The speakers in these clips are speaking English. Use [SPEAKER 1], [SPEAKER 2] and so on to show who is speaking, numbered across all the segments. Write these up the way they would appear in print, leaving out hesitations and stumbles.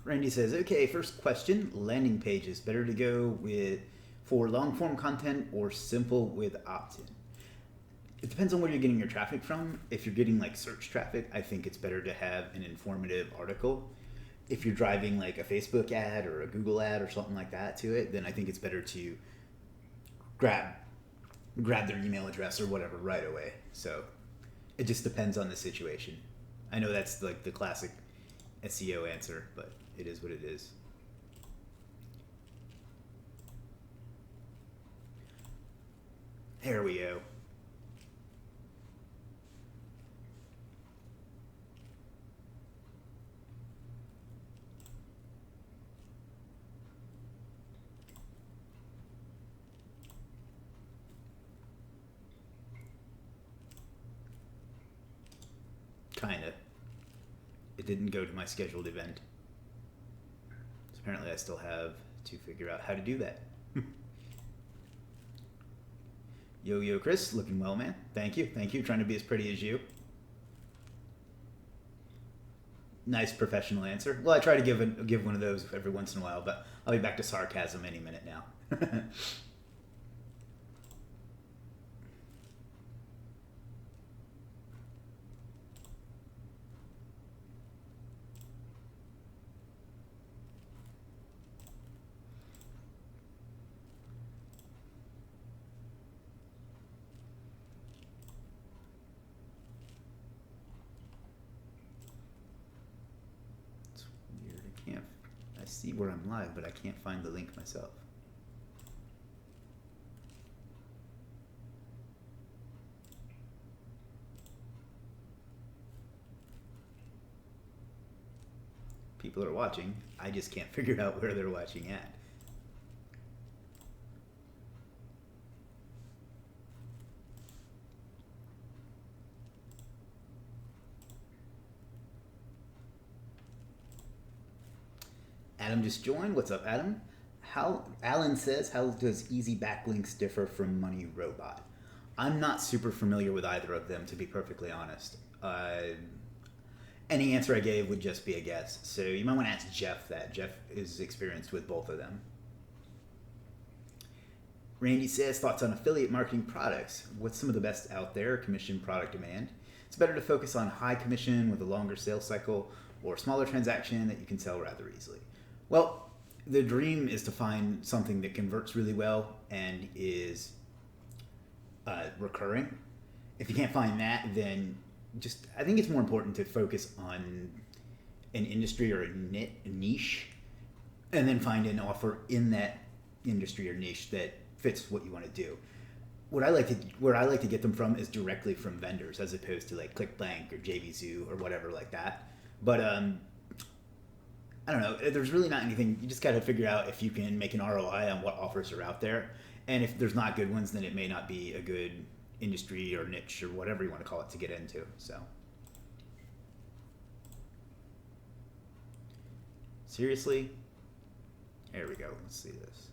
[SPEAKER 1] Randy says, okay, first question, landing pages, better to go with for long form content or simple with opt-in? It depends on where you're getting your traffic from. If you're getting like search traffic, I think it's better to have an informative article. If you're driving like a Facebook ad or a Google ad or something like that to it, then I think it's better to grab their email address or whatever right away. So it just depends on the situation. I know that's like the classic SEO answer, but it is what it is. There we go. Kinda. It didn't go to my scheduled event. So apparently I still have to figure out how to do that. Yo, Chris, looking well, man. Thank you. Trying to be as pretty as you. Nice professional answer. Well, I try to give one of those every once in a while, but I'll be back to sarcasm any minute now. It's weird. I see where I'm live, but I can't find the link myself. People are watching. I just can't figure out where they're watching at. Adam just joined. What's up, Adam? Alan says, how does Easy Backlinks differ from Money Robot? I'm not super familiar with either of them, to be perfectly honest. Any answer I gave would just be a guess. So you might want to ask Jeff that. Jeff is experienced with both of them. Randy says, thoughts on affiliate marketing products. What's some of the best out there? Commission, product demand. It's better to focus on high commission with a longer sales cycle or smaller transaction that you can sell rather easily. Well, the dream is to find something that converts really well and is recurring. If you can't find that, then I think it's more important to focus on an industry or a niche, and then find an offer in that industry or niche that fits what you want to do. Where I like to get them from is directly from vendors, as opposed to like ClickBank or JVZoo or whatever like that. But I don't know. There's really not anything. You just got to figure out if you can make an ROI on what offers are out there, and if there's not good ones, then it may not be a good industry or niche or whatever you want to call it to get into. So seriously, there we go. Let's see this.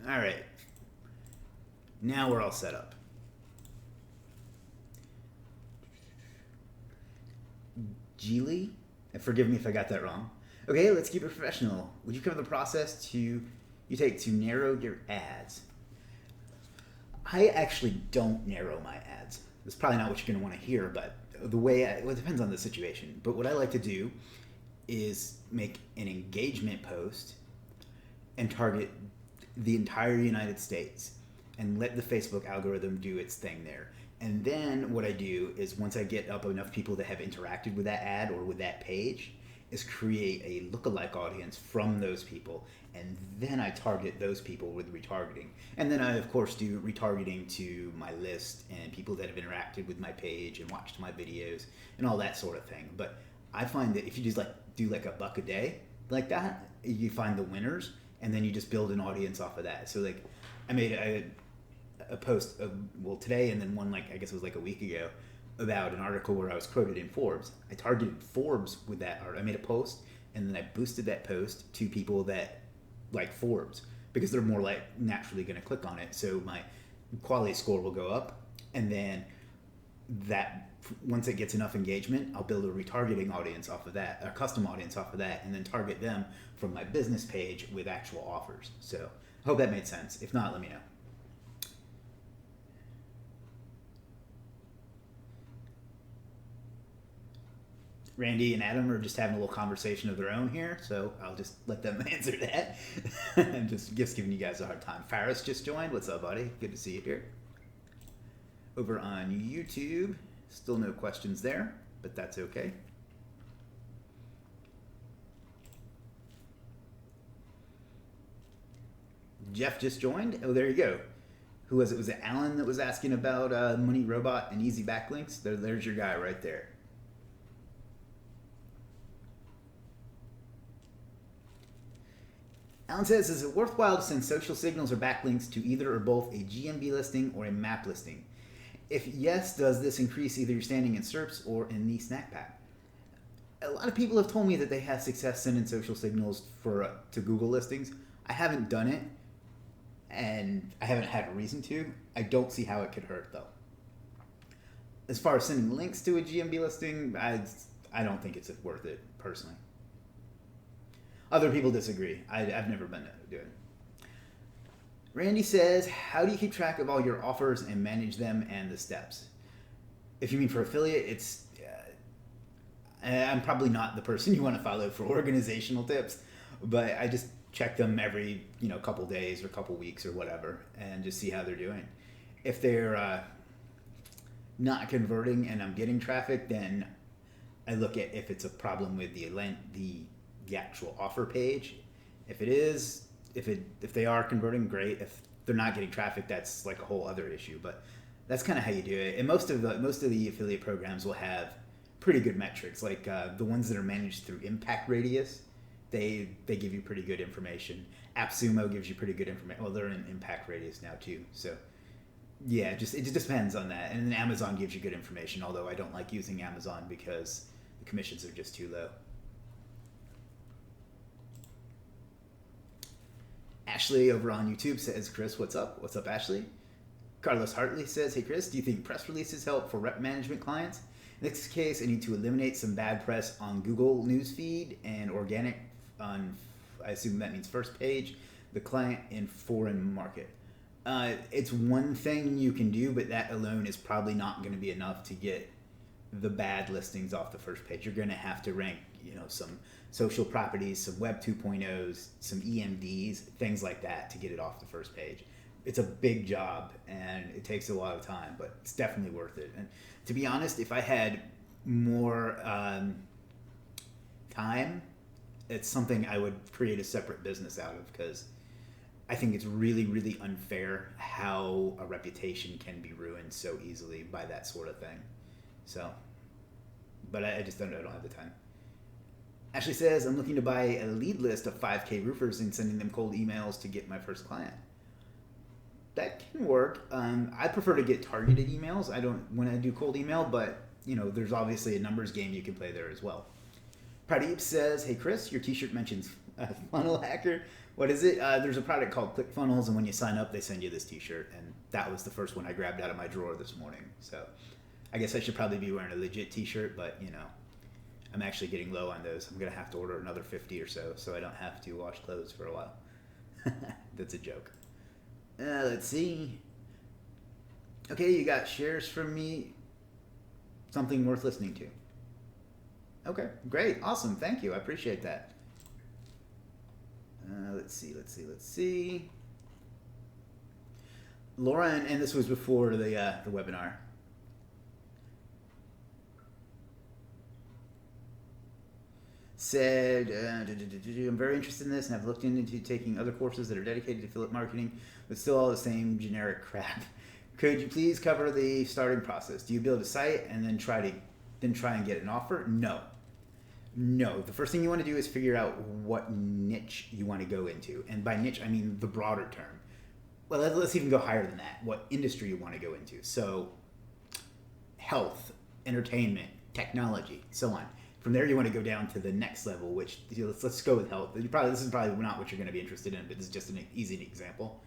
[SPEAKER 1] All right. Now we're all set up. Geely, and forgive me if I got that wrong. Okay, let's keep it professional. Would you cover the process you take to narrow your ads? I actually don't narrow my ads. That's probably not what you're going to want to hear, but it depends on the situation. But what I like to do is make an engagement post and target the entire United States and let the Facebook algorithm do its thing there. And then what I do is, once I get up enough people that have interacted with that ad or with that page, is create a lookalike audience from those people, and then I target those people with retargeting. And then I, of course, do retargeting to my list and people that have interacted with my page and watched my videos and all that sort of thing. But I find that if you just do like $1 a day like that, you find the winners, and then you just build an audience off of that. So like, I made a post today, and then one like I guess it was like a week ago about an article where I was quoted in Forbes. I targeted Forbes with that art. I made a post, and then I boosted that post to people that like Forbes because they're more like naturally going to click on it. So my quality score will go up, and then that once it gets enough engagement, I'll build a retargeting audience off of that, a custom audience off of that, and then target them from my business page with actual offers. So I hope that made sense. If not, let me know. Randy and Adam are just having a little conversation of their own here, so I'll just let them answer that. I'm just giving you guys a hard time. Faris just joined. What's up, buddy? Good to see you here. Over on YouTube, still no questions there, but that's okay. Jeff just joined. Oh, there you go. Who was it? Was it Alan that was asking about Money Robot and easy backlinks? There's your guy right there. Alan says, is it worthwhile to send social signals or backlinks to either or both a GMB listing or a map listing? If yes, does this increase either your standing in SERPs or in the snack pack? A lot of people have told me that they have success sending social signals to Google listings. I haven't done it, and I haven't had a reason to. I don't see how it could hurt, though. As far as sending links to a GMB listing, I don't think it's worth it, personally. Other people disagree. I've never been able to do it. Randy says, how do you keep track of all your offers and manage them and the steps? If you mean for affiliate, it's I'm probably not the person you want to follow for organizational tips, but I just check them every couple days or couple weeks or whatever, and just see how they're doing. If they're not converting and I'm getting traffic, then I look at if it's a problem with the actual offer page. If it is, if they are converting, great. If they're not getting traffic, that's like a whole other issue. But that's kind of how you do it. And most of the affiliate programs will have pretty good metrics. Like the ones that are managed through Impact Radius, they give you pretty good information. AppSumo gives you pretty good information. Well, they're in Impact Radius now too. So yeah, it just depends on that. And then Amazon gives you good information. Although I don't like using Amazon because the commissions are just too low. Ashley over on YouTube says, Chris, what's up? What's up, Ashley? Carlos Hartley says, hey, Chris, do you think press releases help for rep management clients? In this case, I need to eliminate some bad press on Google Newsfeed and organic on, I assume that means first page, the client in foreign market. It's one thing you can do, but that alone is probably not going to be enough to get the bad listings off the first page. You're going to have to rank, some social properties, some Web 2.0s, some EMDs, things like that to get it off the first page. It's a big job and it takes a lot of time, but it's definitely worth it. And to be honest, if I had more time, it's something I would create a separate business out of, because I think it's really, really unfair how a reputation can be ruined so easily by that sort of thing. So, but I just don't have the time. Ashley says, I'm looking to buy a lead list of 5K roofers and sending them cold emails to get my first client. That can work. I prefer to get targeted emails. I don't when I do cold email, but there's obviously a numbers game you can play there as well. Pradeep says, hey Chris, your t-shirt mentions funnel hacker. What is it? There's a product called ClickFunnels, and when you sign up, they send you this t-shirt, and that was the first one I grabbed out of my drawer this morning. So I guess I should probably be wearing a Legiit t-shirt, but I'm actually getting low on those. I'm going to have to order another 50 or so I don't have to wash clothes for a while. That's a joke. Let's see. Okay, you got shares from me. Something worth listening to. Okay, great. Awesome. Thank you. I appreciate that. Let's see. Laura, and this was before the webinar. Said, I'm very interested in this and have looked into taking other courses that are dedicated to affiliate marketing, but still all the same generic crap. Could you please cover the starting process? Do you build a site and then try and get an offer? No. No, the first thing you want to do is figure out what niche you want to go into. And by niche, I mean the broader term. Well, let's even go higher than that. What industry you want to go into. So, health, entertainment, technology, so on. From there, you want to go down to the next level, which let's go with health. This is probably not what you're going to be interested in, but this is just an easy example.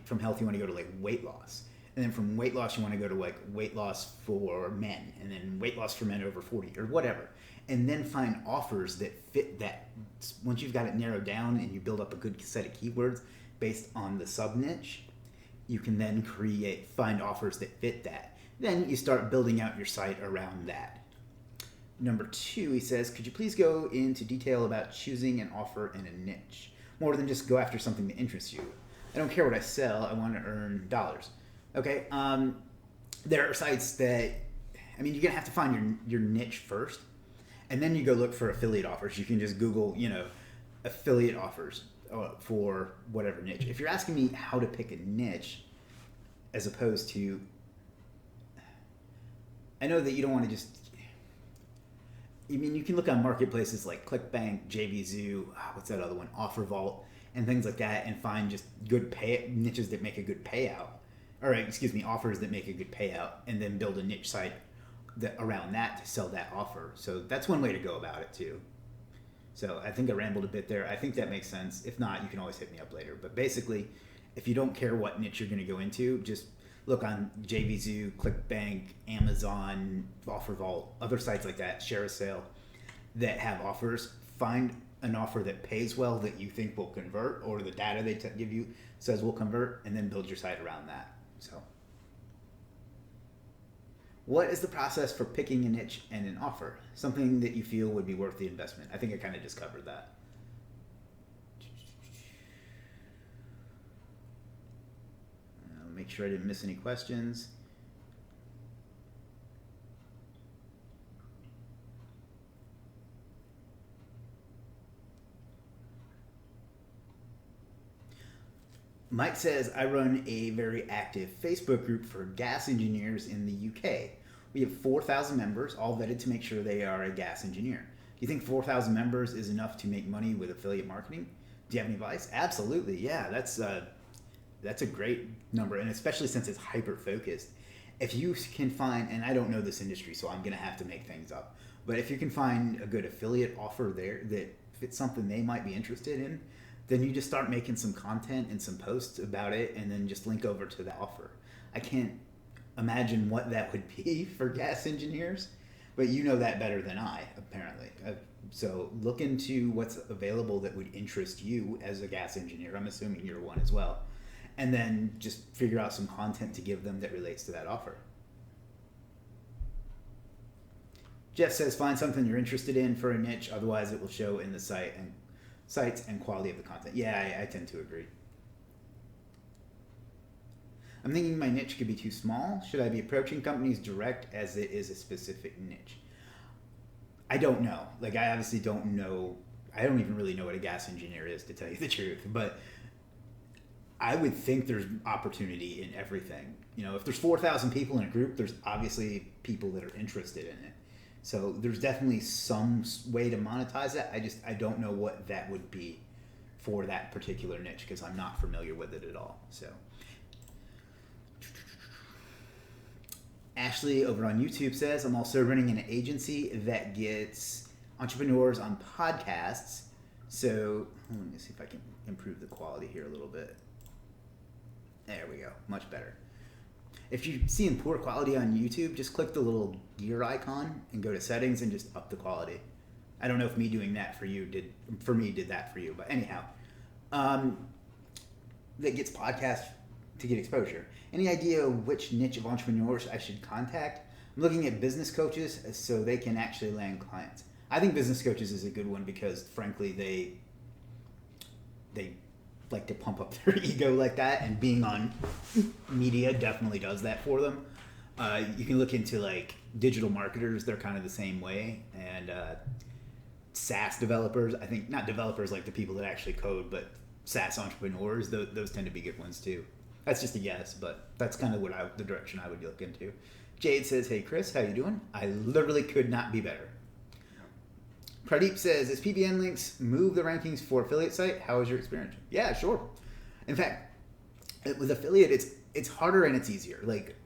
[SPEAKER 1] From health, you want to go to like weight loss. And then from weight loss, you want to go to like weight loss for men, and then weight loss for men over 40 or whatever. And then find offers that fit that. Once you've got it narrowed down and you build up a good set of keywords based on the sub niche, you can then find offers that fit that. Then you start building out your site around that. Number 2, he says, could you please go into detail about choosing an offer in a niche, more than just go after something that interests you? I don't care what I sell, I want to earn dollars. Okay, there are sites that, I mean, you're going to have to find your niche first, and then you go look for affiliate offers. You can just Google, affiliate offers for whatever niche. If you're asking me how to pick a niche, as opposed to, I know that you don't want to just, I mean, you can look on marketplaces like ClickBank, JVZoo, what's that other one, OfferVault, and things like that, and find just good niches that make a good payout. Offers that make a good payout, and then build a niche site around that to sell that offer. So that's one way to go about it too. So I think I rambled a bit there. I think that makes sense. If not, you can always hit me up later. But basically, if you don't care what niche you're going to go into, just look on JVZoo, ClickBank, Amazon, OfferVault, other sites like that, Share a Sale, that have offers. Find an offer that pays well that you think will convert, or the data they give you says will convert, and then build your site around that. So, what is the process for picking a niche and an offer? Something that you feel would be worth the investment. I think I kind of just covered that. Make sure I didn't miss any questions. Mike says, I run a very active Facebook group for gas engineers in the UK. We have 4,000 members, all vetted to make sure they are a gas engineer. Do you think 4,000 members is enough to make money with affiliate marketing? Do you have any advice? Absolutely, yeah. That's a great number, and especially since it's hyper-focused. If you can find, and I don't know this industry, so I'm going to have to make things up, but if you can find a good affiliate offer there that fits something they might be interested in, then you just start making some content and some posts about it, and then just link over to the offer. I can't imagine what that would be for gas engineers, but you know that better than I, apparently. So look into what's available that would interest you as a gas engineer. I'm assuming you're one as well. And then just figure out some content to give them that relates to that offer. Jeff says, find something you're interested in for a niche, otherwise it will show in the sites and quality of the content. Yeah, I tend to agree. I'm thinking my niche could be too small. Should I be approaching companies direct as it is a specific niche? I don't know. Like, I obviously don't know. I don't even really know what a gas engineer is, to tell you the truth. But I would think there's opportunity in everything. If there's 4,000 people in a group, there's obviously people that are interested in it. So there's definitely some way to monetize that. I don't know what that would be for that particular niche, because I'm not familiar with it at all. So Ashley over on YouTube says, I'm also running an agency that gets entrepreneurs on podcasts. So let me see if I can improve the quality here a little bit. There we go, much better. If you're seeing poor quality on YouTube, just click the little gear icon and go to settings and just up the quality. I don't know if me doing that for you did that for you, but anyhow, that gets podcasts to get exposure. Any idea which niche of entrepreneurs I should contact? I'm looking at business coaches so they can actually land clients. I think business coaches is a good one because, frankly, they like to pump up their ego like that, and being on media definitely does that for them. You can look into like digital marketers; they're kind of the same way, and SaaS developers. I think not developers like the people that actually code, but SaaS entrepreneurs. Those tend to be good ones too. That's just a guess, but that's kind of the direction I would look into. Jade says, "Hey Chris, how you doing? I literally could not be better." Pradeep says, as PBN links move the rankings for affiliate site, how was your experience? Yeah, sure. In fact, with affiliate, it's harder and it's easier. Like,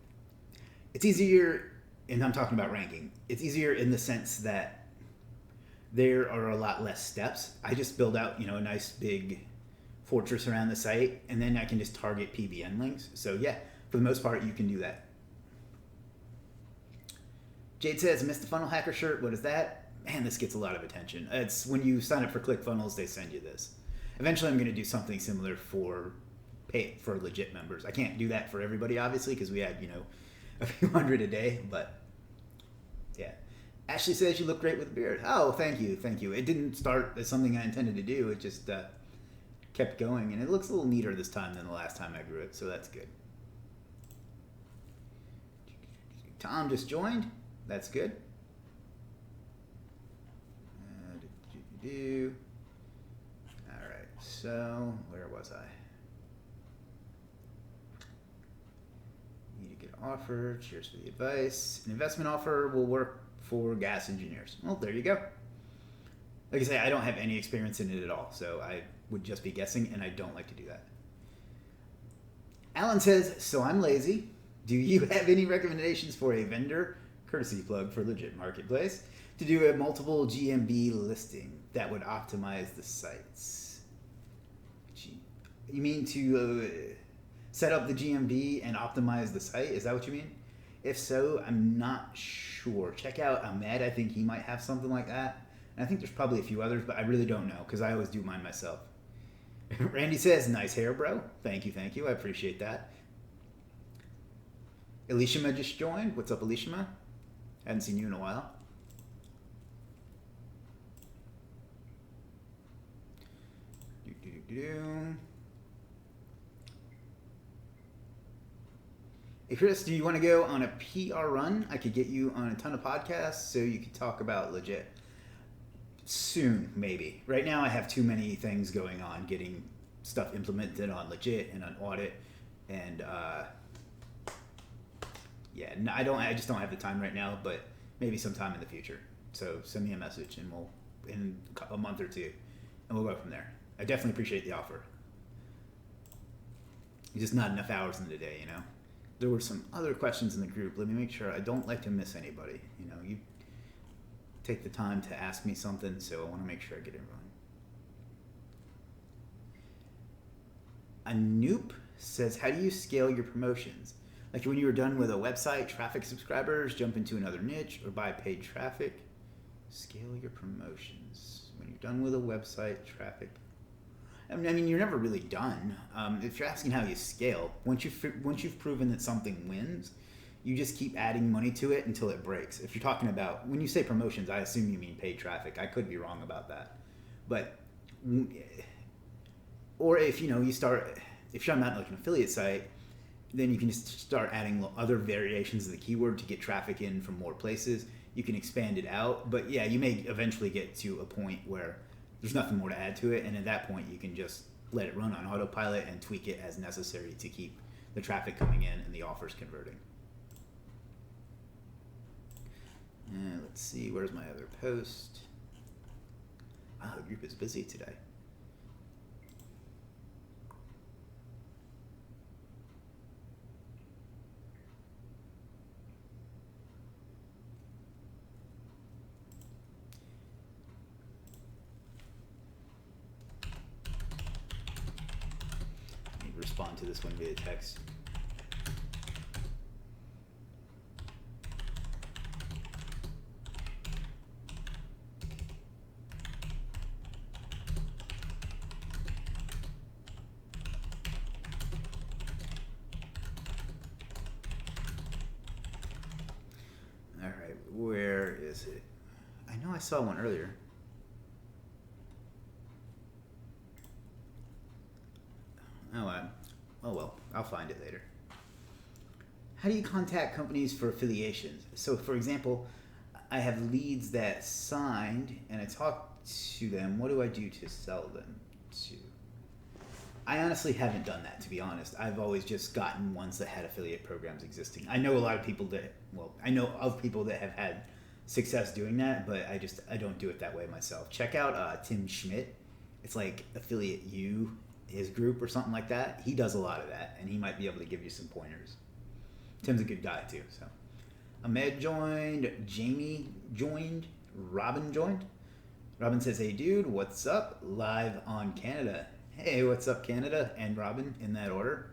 [SPEAKER 1] it's easier, and I'm talking about ranking. It's easier in the sense that there are a lot less steps. I just build out, a nice big fortress around the site, and then I can just target PBN links. So yeah, for the most part, you can do that. Jade says, missed the funnel hacker shirt. What is that? Man, this gets a lot of attention. It's when you sign up for ClickFunnels, they send you this. Eventually, I'm going to do something similar for Legiit members. I can't do that for everybody, obviously, because we had, a few hundred a day, but yeah. Ashley says you look great with a beard. Oh, thank you. It didn't start as something I intended to do. It just kept going, and it looks a little neater this time than the last time I grew it, so that's good. Tom just joined. That's good. All right, so where was I? Need to get an offer. Cheers for the advice. An investment offer will work for gas engineers. Well, there you go. Like I say, I don't have any experience in it at all, so I would just be guessing, and I don't like to do that. Alan says, so I'm lazy. Do you have any recommendations for a vendor, courtesy plug for Legiit Marketplace, to do a multiple GMB listing that would optimize the sites? You mean to set up the GMB and optimize the site? Is that what you mean? If so, I'm not sure. Check out Ahmed. I think he might have something like that. And I think there's probably a few others, but I really don't know because I always do mine myself. Randy says, nice hair, bro. Thank you. I appreciate that. Elishama just joined. What's up, Elishama? Hadn't seen you in a while. Hey Chris, do you want to go on a PR run? I could get you on a ton of podcasts so you could talk about Legiit. Soon, maybe. Right now I have too many things going on, getting stuff implemented on Legiit and on audit, and I just don't have the time right now, but maybe sometime in the future. So send me a message and we'll, in a month or two, and we'll go from there. I definitely appreciate the offer. It's just not enough hours in the day, There were some other questions in the group. Let me make sure I don't like to miss anybody. You take the time to ask me something, so I want to make sure I get everyone. Anoop says, how do you scale your promotions? Like when you were done with a website, traffic subscribers, jump into another niche, or buy paid traffic? Scale your promotions. When you're done with a website, traffic. I mean, you're never really done. If you're asking how you scale, once you've proven that something wins, you just keep adding money to it until it breaks. If you're talking about, when you say promotions, I assume you mean paid traffic. I could be wrong about that. But, or if, if you're not like an affiliate site, then you can just start adding other variations of the keyword to get traffic in from more places. You can expand it out. But yeah, you may eventually get to a point where there's nothing more to add to it. And at that point, you can just let it run on autopilot and tweak it as necessary to keep the traffic coming in and the offers converting. Let's see, where's my other post? Wow, the group is busy today. I need to respond to this one via text. Where is it? I know I saw one earlier. Oh well, I'll find it later. How do you contact companies for affiliations? So for example, I have leads that signed and I talk to them. What do I do to sell them to? I honestly haven't done that, to be honest. I've always just gotten ones that had affiliate programs existing. I know a lot of people that, I know of people that have had success doing that, but I don't do it that way myself. Check out Tim Schmidt. It's like Affiliate U, his group or something like that. He does a lot of that, and he might be able to give you some pointers. Tim's a good guy too. So Ahmed joined, Jamie joined, Robin joined. Robin says, "Hey dude, what's up? Live on Canada." Hey, what's up, Canada and Robin, in that order.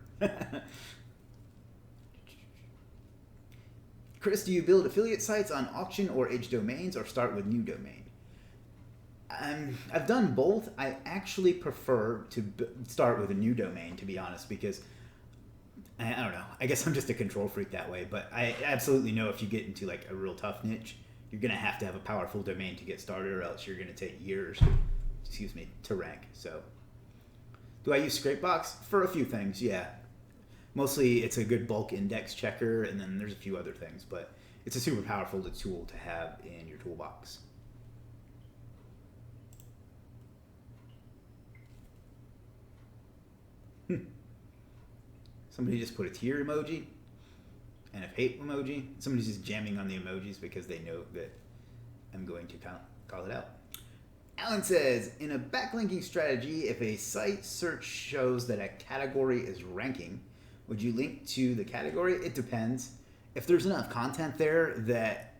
[SPEAKER 1] Chris, do you build affiliate sites on auction or edge domains, or start with new domain? I've done both. I actually prefer to start with a new domain, to be honest, because I don't know. I guess I'm just a control freak that way, but I absolutely know if you get into like a real tough niche, you're going to have a powerful domain to get started, or else you're going to take years, to rank. So, do I use Scrapebox? For a few things, yeah. Mostly it's a good bulk index checker, and then there's a few other things, but it's a super powerful tool to have in your toolbox. Somebody just put a tear emoji and a hate emoji. Somebody's just jamming on the emojis because they know that I'm going to call it out. Alan says, in a backlinking strategy, if a site search shows that a category is ranking, would you link to the category? It depends. If there's enough content there that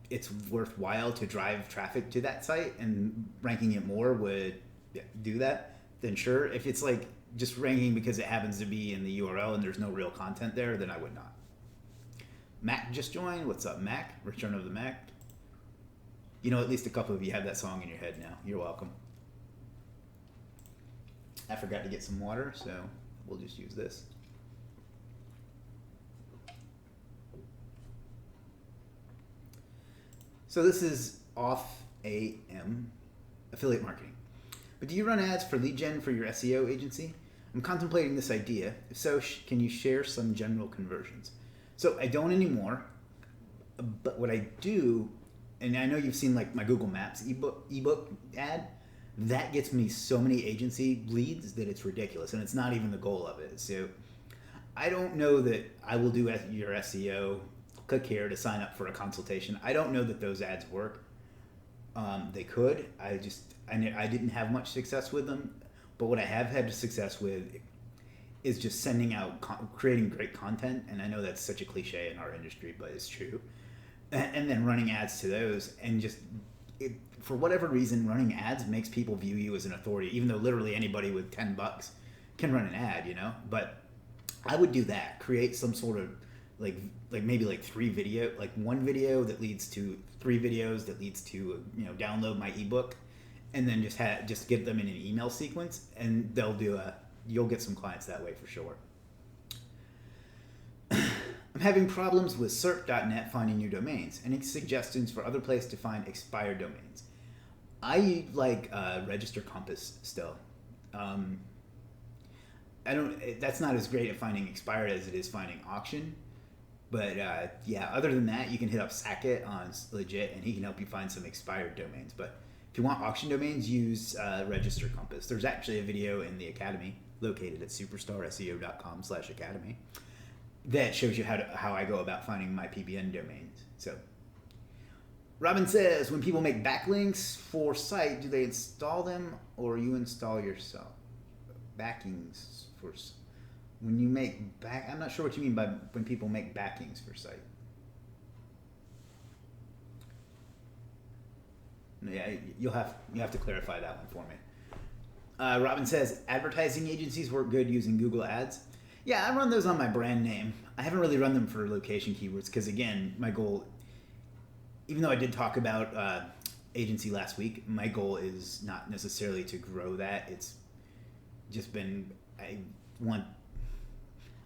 [SPEAKER 1] it's worthwhile to drive traffic to that site, and ranking it more would do that, then sure. If it's like just ranking because it happens to be in the URL and there's no real content there, then I would not. Mac just joined. What's up, Mac? Return of the Mac. You know, at least a couple of you have that song in your head now. You're welcome. I forgot to get some water, so we'll just use this. So this is off AM, affiliate marketing. But do you run ads for lead gen for your SEO agency? I'm contemplating this idea. If so, can you share some general conversions? So I don't anymore, but what I do, and I know you've seen like my Google Maps ebook ad, that gets me so many agency leads that it's ridiculous, and it's not even the goal of it. So I don't know that I will do your SEO. Click here to sign up for a consultation. I don't know that those ads work. They could. I didn't have much success with them, but what I have had success with is just sending out, creating great content, and I know that's such a cliche in our industry, but it's true. And then running ads to those, and for whatever reason, running ads makes people view you as an authority, even though literally anybody with $10 can run an ad, you know. But I would do that. Create some sort of like maybe like one video that leads to 3 videos that leads to download my ebook, and then just get them in an email sequence, and you'll get some clients that way for sure. I'm having problems with SERP.net finding new domains. Any suggestions for other places to find expired domains? I like Register Compass still. That's not as great at finding expired as it is finding auction. But other than that, you can hit up Sackett on Legiit, and he can help you find some expired domains. But if you want auction domains, use Register Compass. There's actually a video in the Academy located at superstarseo.com/academy that shows you how I go about finding my PBN domains. So Robin says, when people make backlinks for site, do they install them or you install yourself? Backings for when you make I'm not sure what you mean by when people make backings for site. Yeah, you have to clarify that one for me. Robin says, advertising agencies work good using Google Ads. Yeah, I run those on my brand name. I haven't really run them for location keywords because, again, my goal, even though I did talk about agency last week, my goal is not necessarily to grow that. It's just been,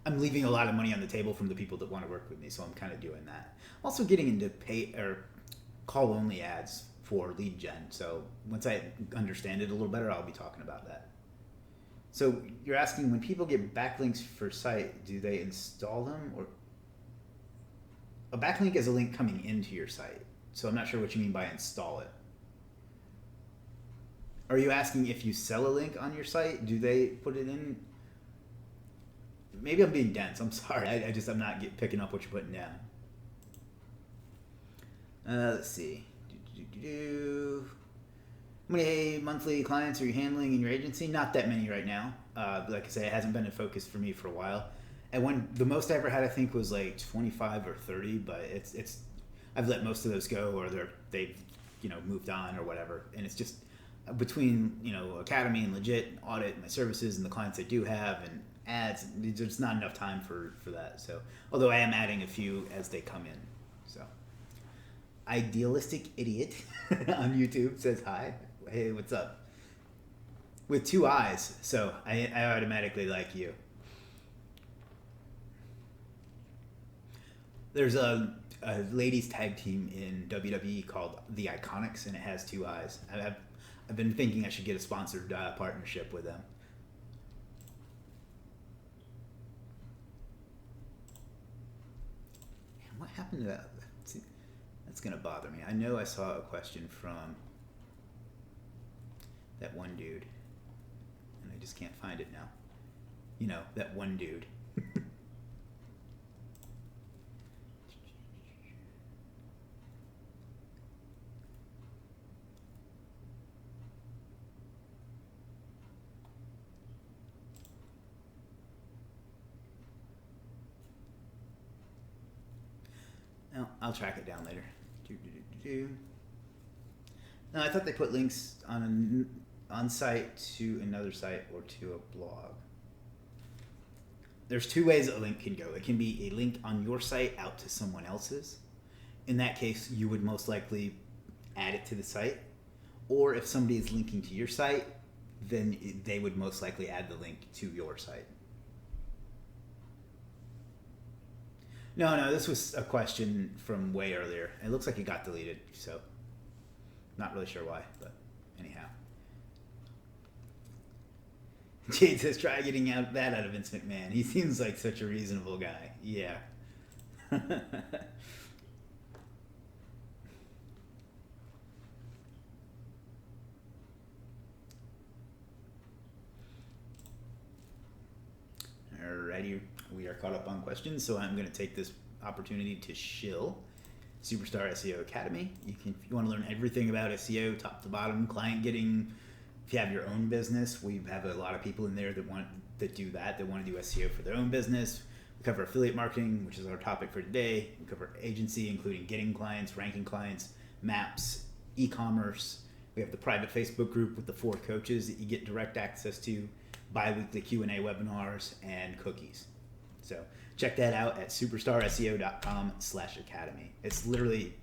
[SPEAKER 1] I'm leaving a lot of money on the table from the people that want to work with me, so I'm kind of doing that. Also getting into pay or call-only ads for lead gen. So once I understand it a little better, I'll be talking about that. So you're asking, when people get backlinks for site, do they install them? Or a backlink is a link coming into your site. So I'm not sure what you mean by install it. Are you asking if you sell a link on your site, do they put it in? Maybe I'm being dense. I'm sorry. I'm not picking up what you're putting down. Let's see. How many monthly clients are you handling in your agency? Not that many right now. Like I say, it hasn't been a focus for me for a while. And when the most I ever had, I think, was like 25 or 30. But it's I've let most of those go, or they've moved on or whatever. And it's just between Academy and Legiit, audit, my services, and the clients I do have, and ads. There's not enough time for that. So although I am adding a few as they come in. So idealistic idiot on YouTube says hi. Hey, what's up? With two eyes, so I automatically like you. There's a ladies tag team in WWE called the Iconics, and it has two eyes. I've been thinking I should get a sponsored partnership with them. Man, what happened to that? That's gonna bother me. I know I saw a question from that one dude, and I just can't find it now. That one dude. No, I'll track it down later. No, I thought they put links on site to another site or to a blog. There's two ways a link can go. It can be a link on your site out to someone else's. In that case, you would most likely add it to the site. Or if somebody is linking to your site, then they would most likely add the link to your site. No, this was a question from way earlier. It looks like it got deleted, so not really sure why, but anyhow. Jade says, try getting that out of Vince McMahon. He seems like such a reasonable guy. Yeah. Alrighty, we are caught up on questions, so I'm going to take this opportunity to shill Superstar SEO Academy. If you want to learn everything about SEO, top to bottom, client getting. If you have your own business, we have a lot of people in there that want to do SEO for their own business. We cover affiliate marketing, which is our topic for today. We cover agency, including getting clients, ranking clients, maps, e-commerce. We have the private Facebook group with the 4 coaches that you get direct access to, bi-weekly Q&A webinars, and cookies. So check that out at superstarseo.com/academy. It's literally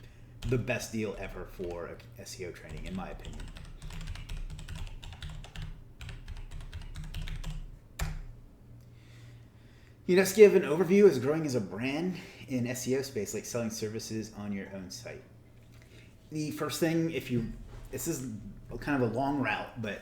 [SPEAKER 1] the best deal ever for SEO training, in my opinion. Let's give an overview as growing as a brand in SEO space, like selling services on your own site. The first thing, this is kind of a long route, but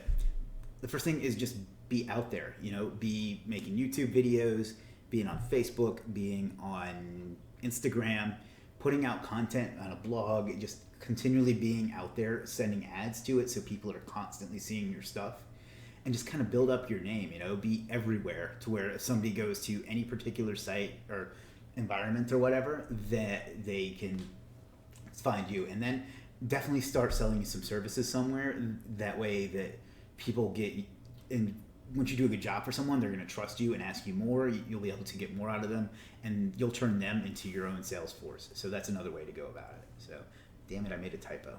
[SPEAKER 1] the first thing is just be out there, be making YouTube videos, being on Facebook, being on Instagram, putting out content on a blog, just continually being out there, sending ads to it so people are constantly seeing your stuff. And just kind of build up your name, be everywhere to where if somebody goes to any particular site or environment or whatever, that they can find you. And then definitely start selling some services somewhere. That way that people get in. Once you do a good job for someone, they're going to trust you and ask you more. You'll be able to get more out of them, and you'll turn them into your own sales force. So that's another way to go about it. So, damn it, I made a typo.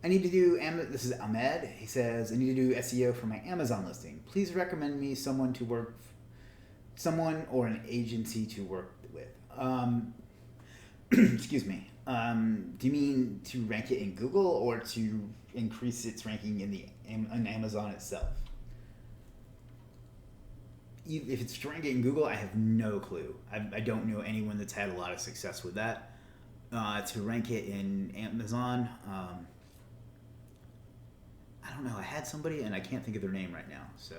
[SPEAKER 1] I need to do, this is Ahmed, he says, I need to do SEO for my Amazon listing. Please recommend me someone or an agency to work with. Excuse me. Do you mean to rank it in Google or to increase its ranking in Amazon itself? If it's to rank it in Google, I have no clue. I don't know anyone that's had a lot of success with that. To rank it in Amazon, I don't know. I had somebody, and I can't think of their name right now, so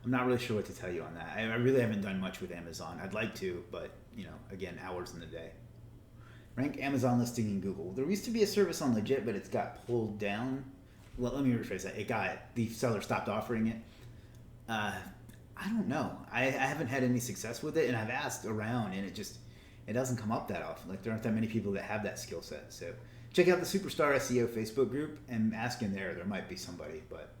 [SPEAKER 1] I'm not really sure what to tell you on that. I really haven't done much with Amazon. I'd like to, but, again, hours in the day. Rank Amazon listing in Google. There used to be a service on Legiit, but it's got pulled down. Well, let me rephrase that. The seller stopped offering it. Uh, I don't know. I haven't had any success with it, and I've asked around, and it doesn't come up that often. Like there aren't that many people that have that skill set. So check out the Superstar SEO Facebook group and ask in there. There might be somebody, but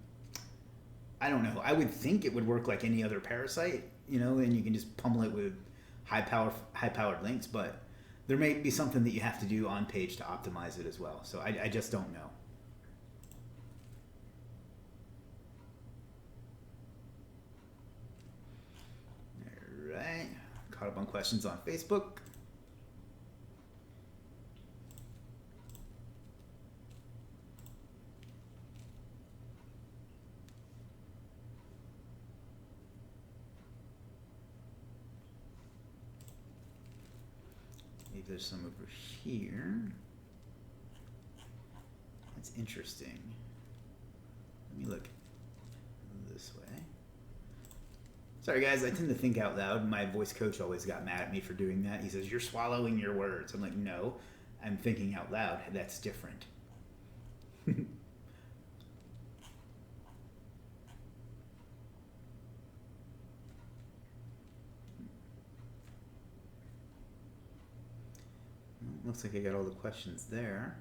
[SPEAKER 1] I don't know. I would think it would work like any other parasite, and you can just pummel it with high-powered links, but there may be something that you have to do on page to optimize it as well. So I just don't know. All right. Caught up on questions on Facebook. Maybe there's some over here. That's interesting. Let me look this way. Sorry guys, I tend to think out loud. My voice coach always got mad at me for doing that. He says, "You're swallowing your words." I'm like, no, I'm thinking out loud. That's different. Looks like I got all the questions there.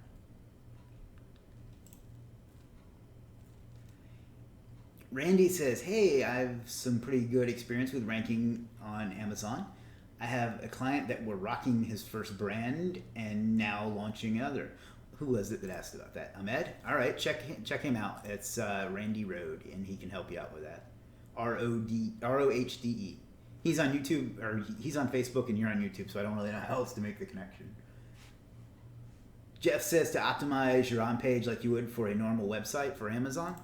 [SPEAKER 1] Randy says, "Hey, I have some pretty good experience with ranking on Amazon. I have a client that we're rocking his first brand and now launching another." Who was it that asked about that? Ahmed? All right, check him out. It's Randy Road, and he can help you out with that. ROHDE. He's on YouTube, or he's on Facebook, and you're on YouTube, so I don't really know how else to make the connection. Jeff says to optimize your on-page like you would for a normal website for Amazon.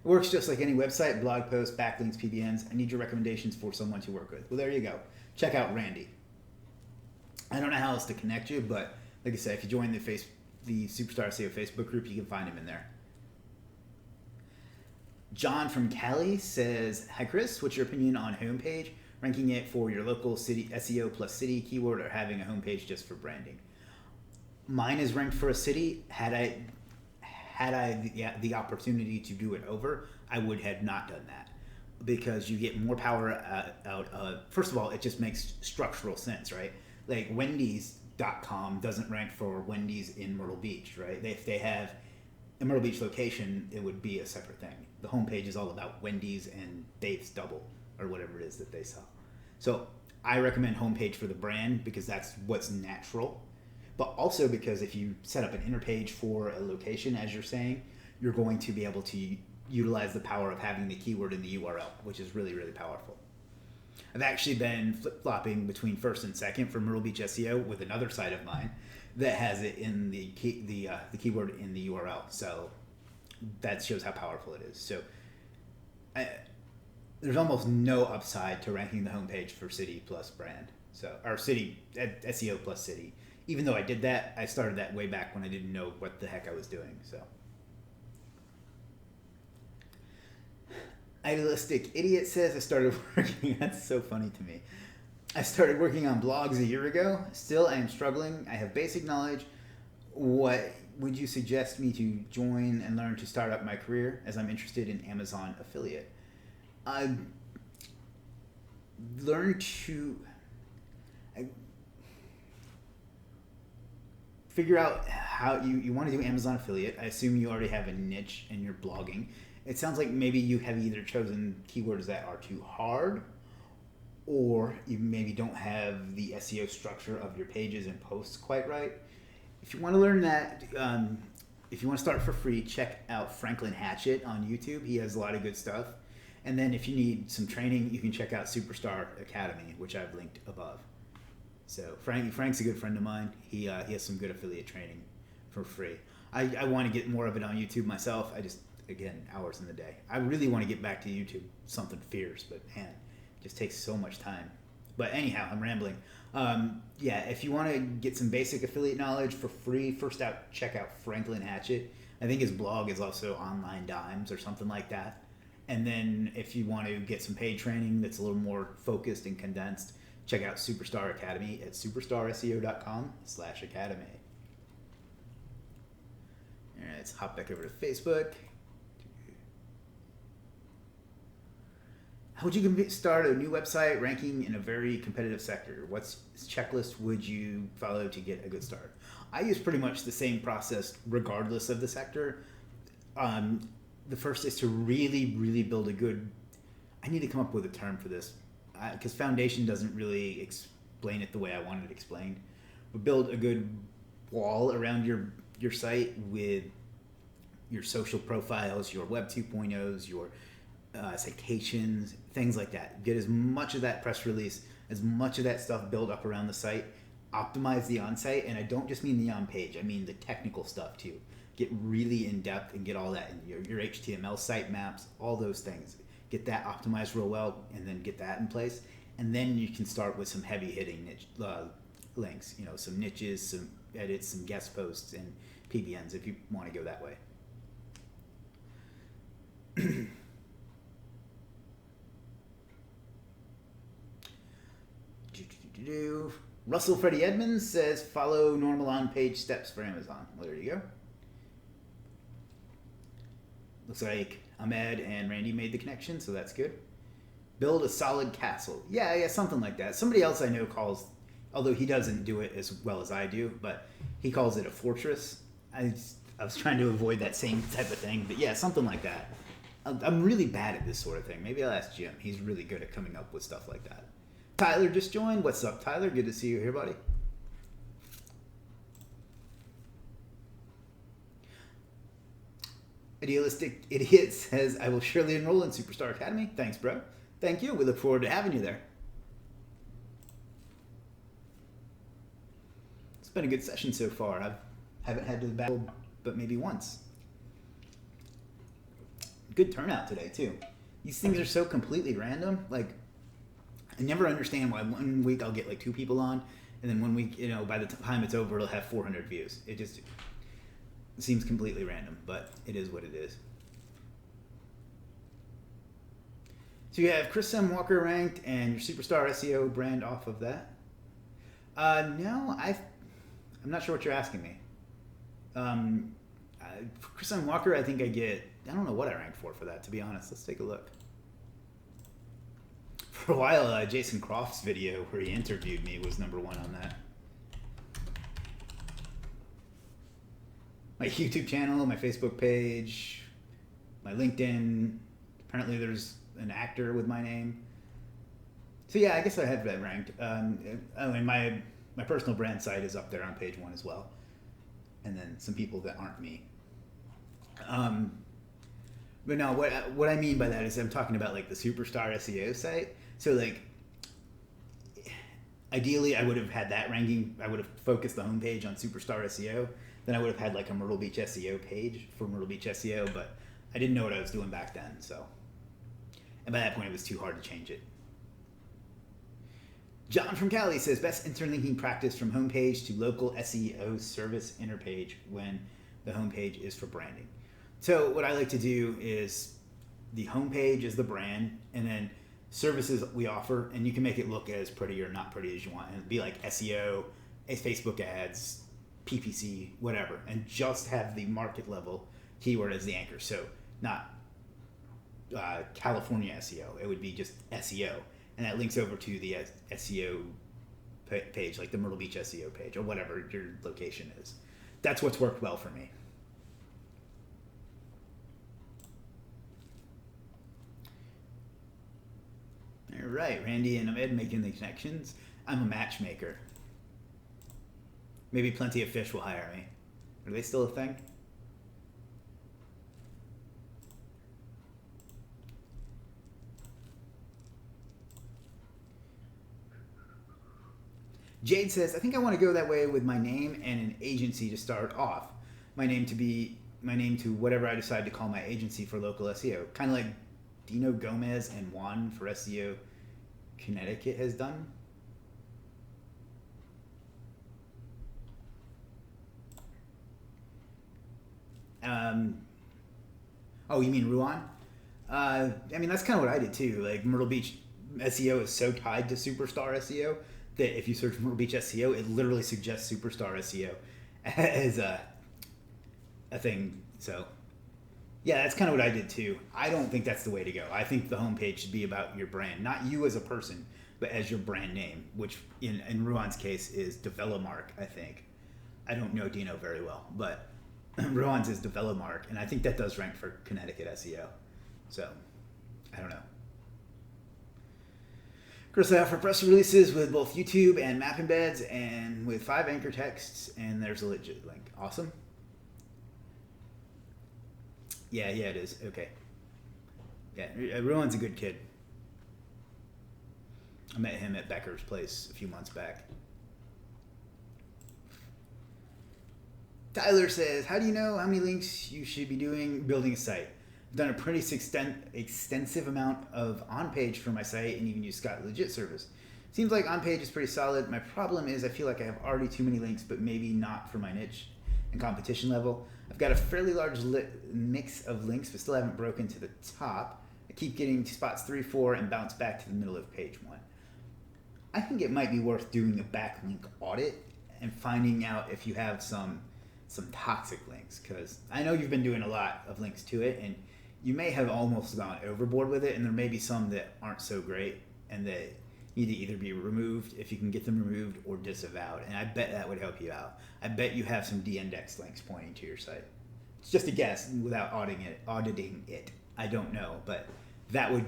[SPEAKER 1] It works just like any website, blog posts, backlinks, PBNs. I need your recommendations for someone to work with. Well, there you go. Check out Randy. I don't know how else to connect you, but like I said, if you join the Superstar SEO Facebook group, you can find him in there. John from Cali says, "Hi Chris, what's your opinion on homepage? Ranking it for your local city SEO plus city keyword, or having a homepage just for branding?" Mine is ranked for a city. Had I the opportunity to do it over, I would have not done that, because you get more power out of, first of all, it just makes structural sense, right? Like Wendy's.com doesn't rank for Wendy's in Myrtle Beach, right? If they have a Myrtle Beach location, it would be a separate thing. The homepage is all about Wendy's and Dave's Double, or whatever it is that they sell. So I recommend homepage for the brand because that's what's natural. But also because if you set up an inner page for a location, as you're saying, you're going to be able to utilize the power of having the keyword in the URL, which is really, really powerful. I've actually been flip-flopping between first and second for Myrtle Beach SEO with another site of mine that has it in the keyword in the URL. So that shows how powerful it is. So there's almost no upside to ranking the homepage for city plus brand. So, or city, SEO plus city. Even though I did that, I started that way back when I didn't know what the heck I was doing. So, Idealistic Idiot says, "I started working." That's so funny to me. "I started working on blogs a year ago. Still, I am struggling. I have basic knowledge. What would you suggest me to join and learn to start up my career, as I'm interested in Amazon affiliate?" Learn to figure out how you want to do Amazon affiliate. I assume you already have a niche in your blogging. It sounds like maybe you have either chosen keywords that are too hard, or you maybe don't have the SEO structure of your pages and posts quite right. If you want to learn that, if you want to start for free, check out Franklin Hatchett on YouTube. He has a lot of good stuff. And then if you need some training, you can check out Superstar Academy, which I've linked above. So Frank's a good friend of mine. He has some good affiliate training for free. I want to get more of it on YouTube myself. I just, again, hours in the day. I really want to get back to YouTube, something fierce, but man, it just takes so much time. But anyhow, I'm rambling. Yeah, if you want to get some basic affiliate knowledge for free, first out, check out Franklin Hatchett. I think his blog is also Online Dimes or something like that. And then if you want to get some paid training that's a little more focused and condensed, check out Superstar Academy at superstarseo.com/academy. All right, let's hop back over to Facebook. How would you start a new website ranking in a very competitive sector? What checklist would you follow to get a good start? I use pretty much the same process regardless of the sector. The first is to really, really build a good... I need to come up with a term for this because foundation doesn't really explain it the way I want it explained. But build a good wall around your site with your social profiles, your Web 2.0s, your citations, things like that. Get as much of that press release, as much of that stuff built up around the site. Optimize the on-site, and I don't just mean the on-page, I mean the technical stuff too. Get really in-depth and get all that in your HTML site maps, all those things. Get that optimized real well, and then get that in place. And then you can start with some heavy-hitting niche, links, some niches, some edits, some guest posts, and PBNs if you want to go that way. Russell Freddie Edmonds says follow normal on-page steps for Amazon. Well, there you go. Looks like Ahmed and Randy made the connection, so that's good. Build a solid castle. Yeah, something like that. Somebody else I know calls, although he doesn't do it as well as I do, but he calls it a fortress. I was trying to avoid that same type of thing, but yeah, something like that. I'm really bad at this sort of thing. Maybe I'll ask Jim. He's really good at coming up with stuff like that. Tyler just joined. What's up, Tyler? Good to see you here, buddy. Idealistic Idiot says, I will surely enroll in Superstar Academy. Thanks, bro. Thank you. We look forward to having you there. It's been a good session so far. I haven't had to battle but maybe once. Good turnout today, too. These things are so completely random. Like, I never understand why one week I'll get like 2 people on, and then one week, by the time it's over, it'll have 400 views. It just seems completely random, but it is what it is. So you have Chris M. Walker ranked and your Superstar SEO brand off of that. No, I'm not sure what you're asking me. Chris M. Walker, I think I don't know what I ranked for that, to be honest. Let's take a look. For a while, Jason Croft's video where he interviewed me was number 1 on that. My YouTube channel, my Facebook page, my LinkedIn. Apparently there's an actor with my name. So yeah, I guess I have that ranked. And my personal brand site is up there on page 1 as well. And then some people that aren't me. But no, what I mean by that is I'm talking about like the Superstar SEO site. So like, ideally I would have had that ranking. I would have focused the homepage on Superstar SEO. Then I would have had like a Myrtle Beach SEO page for Myrtle Beach SEO, but I didn't know what I was doing back then. So, and by that point it was too hard to change it. John from Cali says, best interlinking practice from homepage to local SEO service interpage when the homepage is for branding. So what I like to do is the homepage is the brand, and then services we offer, and you can make it look as pretty or not pretty as you want, and it'd be like SEO, Facebook ads, PPC, whatever, and just have the market level keyword as the anchor. So not California SEO, it would be just SEO, and that links over to the SEO page, like the Myrtle Beach SEO page or whatever your location is. That's what's worked well for me. All right, Randy and Ahmed making the connections. I'm a matchmaker. Maybe Plenty of Fish will hire me. Are they still a thing? Jade says, I think I want to go that way with my name and an agency to start off. My name to whatever I decide to call my agency for local SEO. Kind of like Dino Gomez and Juan for SEO Connecticut has done. Oh, you mean Ruan? I mean, that's kind of what I did too. Like Myrtle Beach SEO is so tied to Superstar SEO that if you search Myrtle Beach SEO, it literally suggests Superstar SEO as a thing. So Yeah, that's kind of what I did too. I don't think that's the way to go. I think the homepage should be about your brand, not you as a person, but as your brand name, which in Ruan's case is Develomark, I think. I don't know Dino very well, but Ruan's is Develomark, and I think that does rank for Connecticut SEO. So, I don't know. Chris, I offer press releases with both YouTube and map embeds, and with 5 anchor texts, and there's a Legiit link. Awesome. Yeah, it is. Okay. Yeah, Ruan's a good kid. I met him at Becker's place a few months back. Tyler says, how do you know how many links you should be doing building a site? I've done a pretty extensive amount of on-page for my site and even use Scott Legiit service. Seems like on-page is pretty solid. My problem is I feel like I have already too many links, but maybe not for my niche and competition level. I've got a fairly large mix of links, but still haven't broken to the top. I keep getting to spots 3, 4, and bounce back to the middle of page 1. I think it might be worth doing a backlink audit and finding out if you have some toxic links, because I know you've been doing a lot of links to it, and you may have almost gone overboard with it, and there may be some that aren't so great, and that need to either be removed if you can get them removed or disavowed, and I bet that would help you out. I bet you have some de-indexed links pointing to your site. It's just a guess without auditing it. I don't know, but that would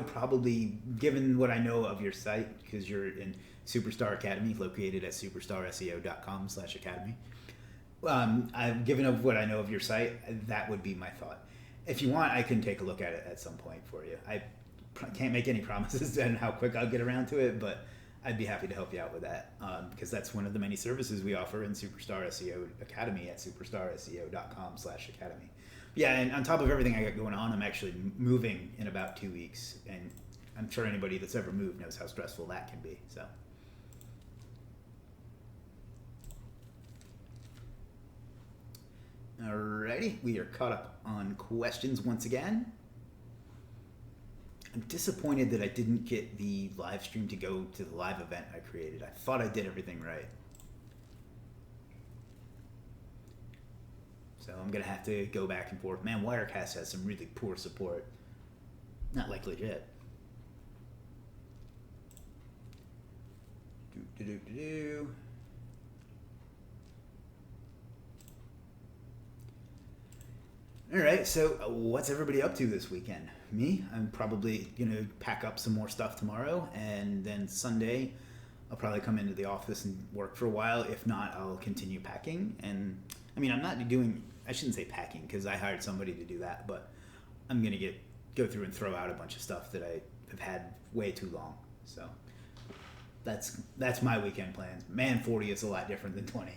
[SPEAKER 1] probably, given what I know of your site, because you're in Superstar Academy, located at superstarseo.com/academy. Given of what I know of your site, that would be my thought. If you want, I can take a look at it at some point for you. I can't make any promises on how quick I'll get around to it, but I'd be happy to help you out with that, because that's one of the many services we offer in Superstar SEO Academy at superstarseo.com/academy. Yeah, and on top of everything I got going on, I'm actually moving in about 2 weeks, and I'm sure anybody that's ever moved knows how stressful that can be. So. Alrighty, we are caught up on questions once again. I'm disappointed that I didn't get the live stream to go to the live event I created. I thought I did everything right. So I'm going to have to go back and forth. Man, Wirecast has some really poor support. Not like Legiit. All right, so what's everybody up to this weekend? Me, I'm probably going to pack up some more stuff tomorrow, and then Sunday I'll probably come into the office and work for a while. If not, I'll continue packing. And I mean, I'm not doing, I shouldn't say packing because I hired somebody to do that, but I'm going to go through and throw out a bunch of stuff that I have had way too long. So that's my weekend plans. Man, 40 is a lot different than 20.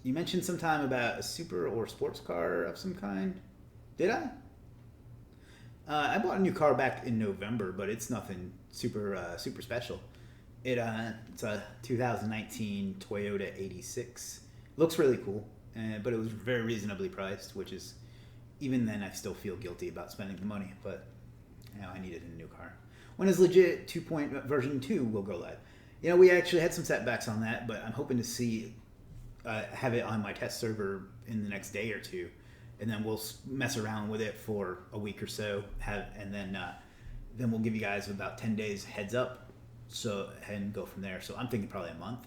[SPEAKER 1] You mentioned sometime about a super or sports car of some kind. Did I? I bought a new car back in November, but it's nothing super special. It's a 2019 Toyota 86. Looks really cool, but it was very reasonably priced, which is, even then I still feel guilty about spending the money, but I needed a new car. When is Legiit version 2 will go live? We actually had some setbacks on that, but I'm hoping to have it on my test server in the next day or two, and then we'll mess around with it for a week or so, and then we'll give you guys about 10 days heads up, and go from there. So I'm thinking probably a month.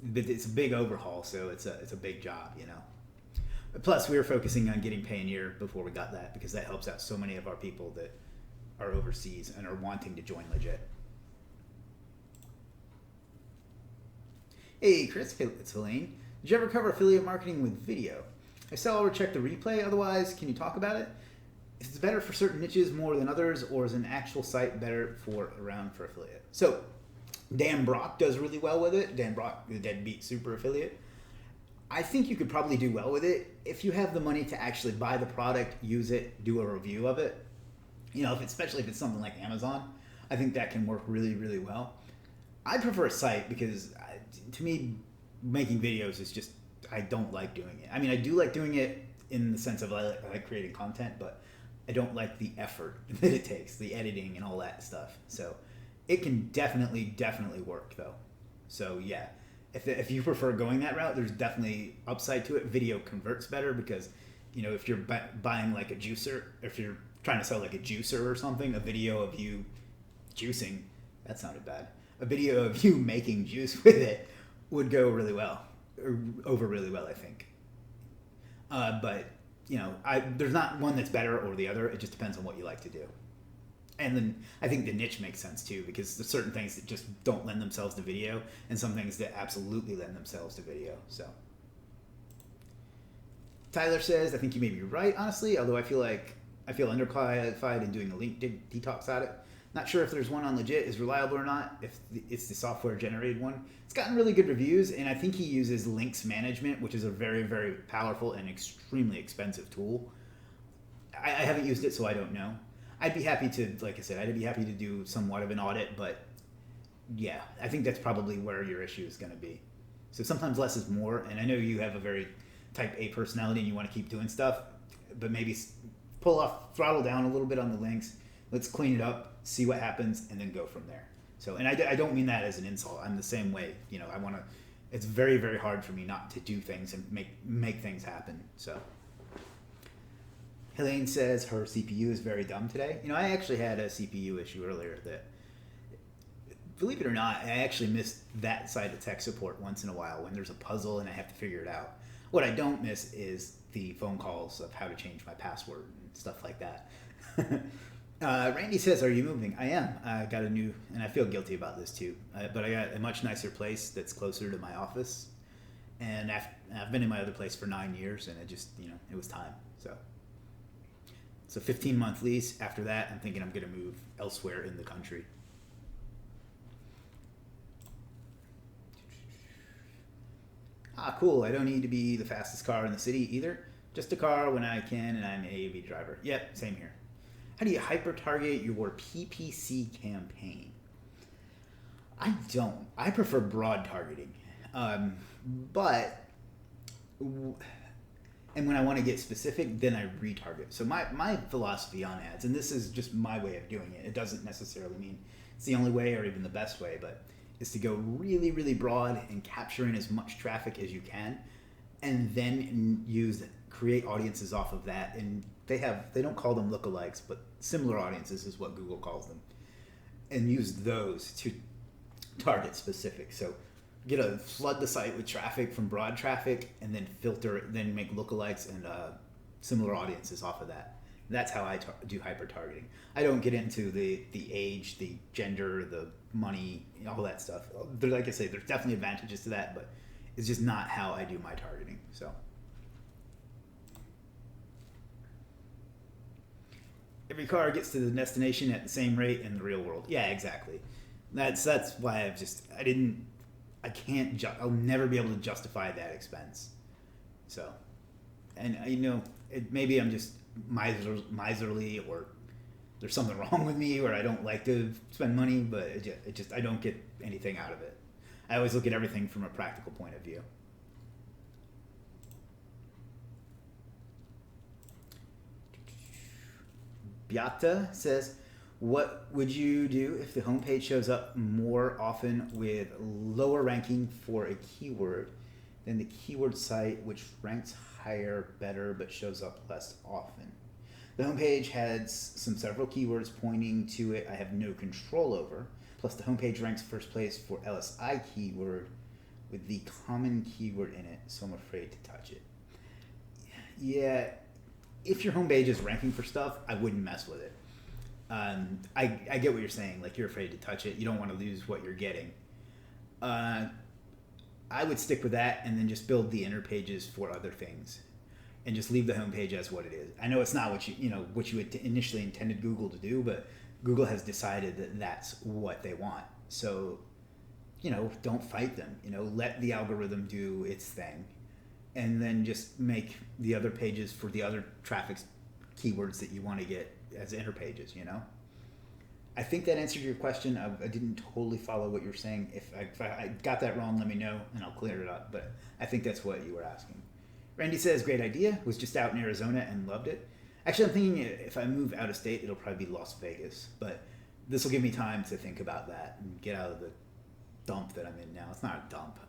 [SPEAKER 1] But it's a big overhaul, so it's a big job, Plus, we were focusing on getting Payoneer before we got that, because that helps out so many of our people that are overseas and are wanting to join Legiit. Hey Chris, it's Helene. Did you ever cover affiliate marketing with video? If so, I'll check the replay. Otherwise, can you talk about it? If it's better for certain niches more than others, or is an actual site better for affiliate? So, Dan Brock does really well with it. Dan Brock, the Deadbeat Super Affiliate. I think you could probably do well with it if you have the money to actually buy the product, use it, do a review of it. Especially if it's something like Amazon, I think that can work really, really well. I prefer a site because, to me, making videos is just, I don't like doing it. I mean, I do like doing it in the sense of I like creating content, but I don't like the effort that it takes, the editing and all that stuff. So it can definitely work, though. So yeah, if you prefer going that route, there's definitely upside to it. Video converts better because, if you're buying like a juicer, if you're trying to sell like a juicer or something, a video of you juicing, that sounded bad. A video of you making juice with it would go really well, or over really well, I think. But there's not one that's better or the other. It just depends on what you like to do. And then I think the niche makes sense too, because there's certain things that just don't lend themselves to video, and some things that absolutely lend themselves to video. So Tyler says, I think you may be right, honestly, although I feel underqualified in doing a link detox audit. Not sure if there's one on Legiit is reliable or not, if it's the software generated one. It's gotten really good reviews, and I think he uses links management, which is a very, very powerful and extremely expensive tool. I haven't used it, so I don't know. I'd be happy to, like I said, I'd be happy to do somewhat of an audit, but yeah, I think that's probably where your issue is going to be. So sometimes less is more, and I know you have a very type A personality and you want to keep doing stuff, but maybe throttle down a little bit on the links. Let's clean it up, see what happens, and then go from there. So, and I don't mean that as an insult. I'm the same way. It's very, very hard for me not to do things and make things happen. So, Helene says her CPU is very dumb today. I actually had a CPU issue earlier that, believe it or not, I actually missed that side of tech support once in a while when there's a puzzle and I have to figure it out. What I don't miss is the phone calls of how to change my password and stuff like that. Randy says, are you moving? I am. I got a new, and I feel guilty about this too, but I got a much nicer place that's closer to my office. And I've been in my other place for 9 years, and it just, it was time. So it's a 15-month lease. After that, I'm thinking I'm going to move elsewhere in the country. Cool. I don't need to be the fastest car in the city either. Just a car when I can, and I'm an AV driver. Yep, same here. How do you hyper-target your PPC campaign? I don't. I prefer broad targeting. And when I want to get specific, then I retarget. So my philosophy on ads, and this is just my way of doing it, it doesn't necessarily mean it's the only way or even the best way, but is to go really, really broad and capture in as much traffic as you can, and then create audiences off of that. And they don't call them lookalikes, but similar audiences is what Google calls them, and use those to target specific. So flood the site with traffic from broad traffic, and then then make lookalikes and similar audiences off of that. That's how I do hyper targeting. I don't get into the age, the gender, the money, all that stuff. Like I say, there's definitely advantages to that, but it's just not how I do my targeting. So every car gets to the destination at the same rate in the real world. Yeah, exactly. That's why I'll never be able to justify that expense. So, and maybe I'm just miserly, or there's something wrong with me, or I don't like to spend money, but I don't get anything out of it. I always look at everything from a practical point of view. Beata says, what would you do if the homepage shows up more often with lower ranking for a keyword than the keyword site, which ranks higher, better, but shows up less often? The homepage has several keywords pointing to it I have no control over. Plus, the homepage ranks first place for LSI keyword with the common keyword in it, so I'm afraid to touch it. Yeah, if your homepage is ranking for stuff, I wouldn't mess with it. I get what you're saying. Like, you're afraid to touch it. You don't want to lose what you're getting. I would stick with that and then just build the inner pages for other things, and just leave the homepage as what it is. I know it's not what you had initially intended Google to do, but Google has decided that that's what they want. So, don't fight them. Let the algorithm do its thing, and then just make the other pages for the other traffic keywords that you want to get as inner pages. I think that answered your question. I didn't totally follow what you were saying. If I got that wrong, let me know and I'll clear it up. But I think that's what you were asking. Randy says, great idea. Was just out in Arizona and loved it. Actually, I'm thinking if I move out of state, it'll probably be Las Vegas. But this will give me time to think about that and get out of the dump that I'm in now. It's not a dump.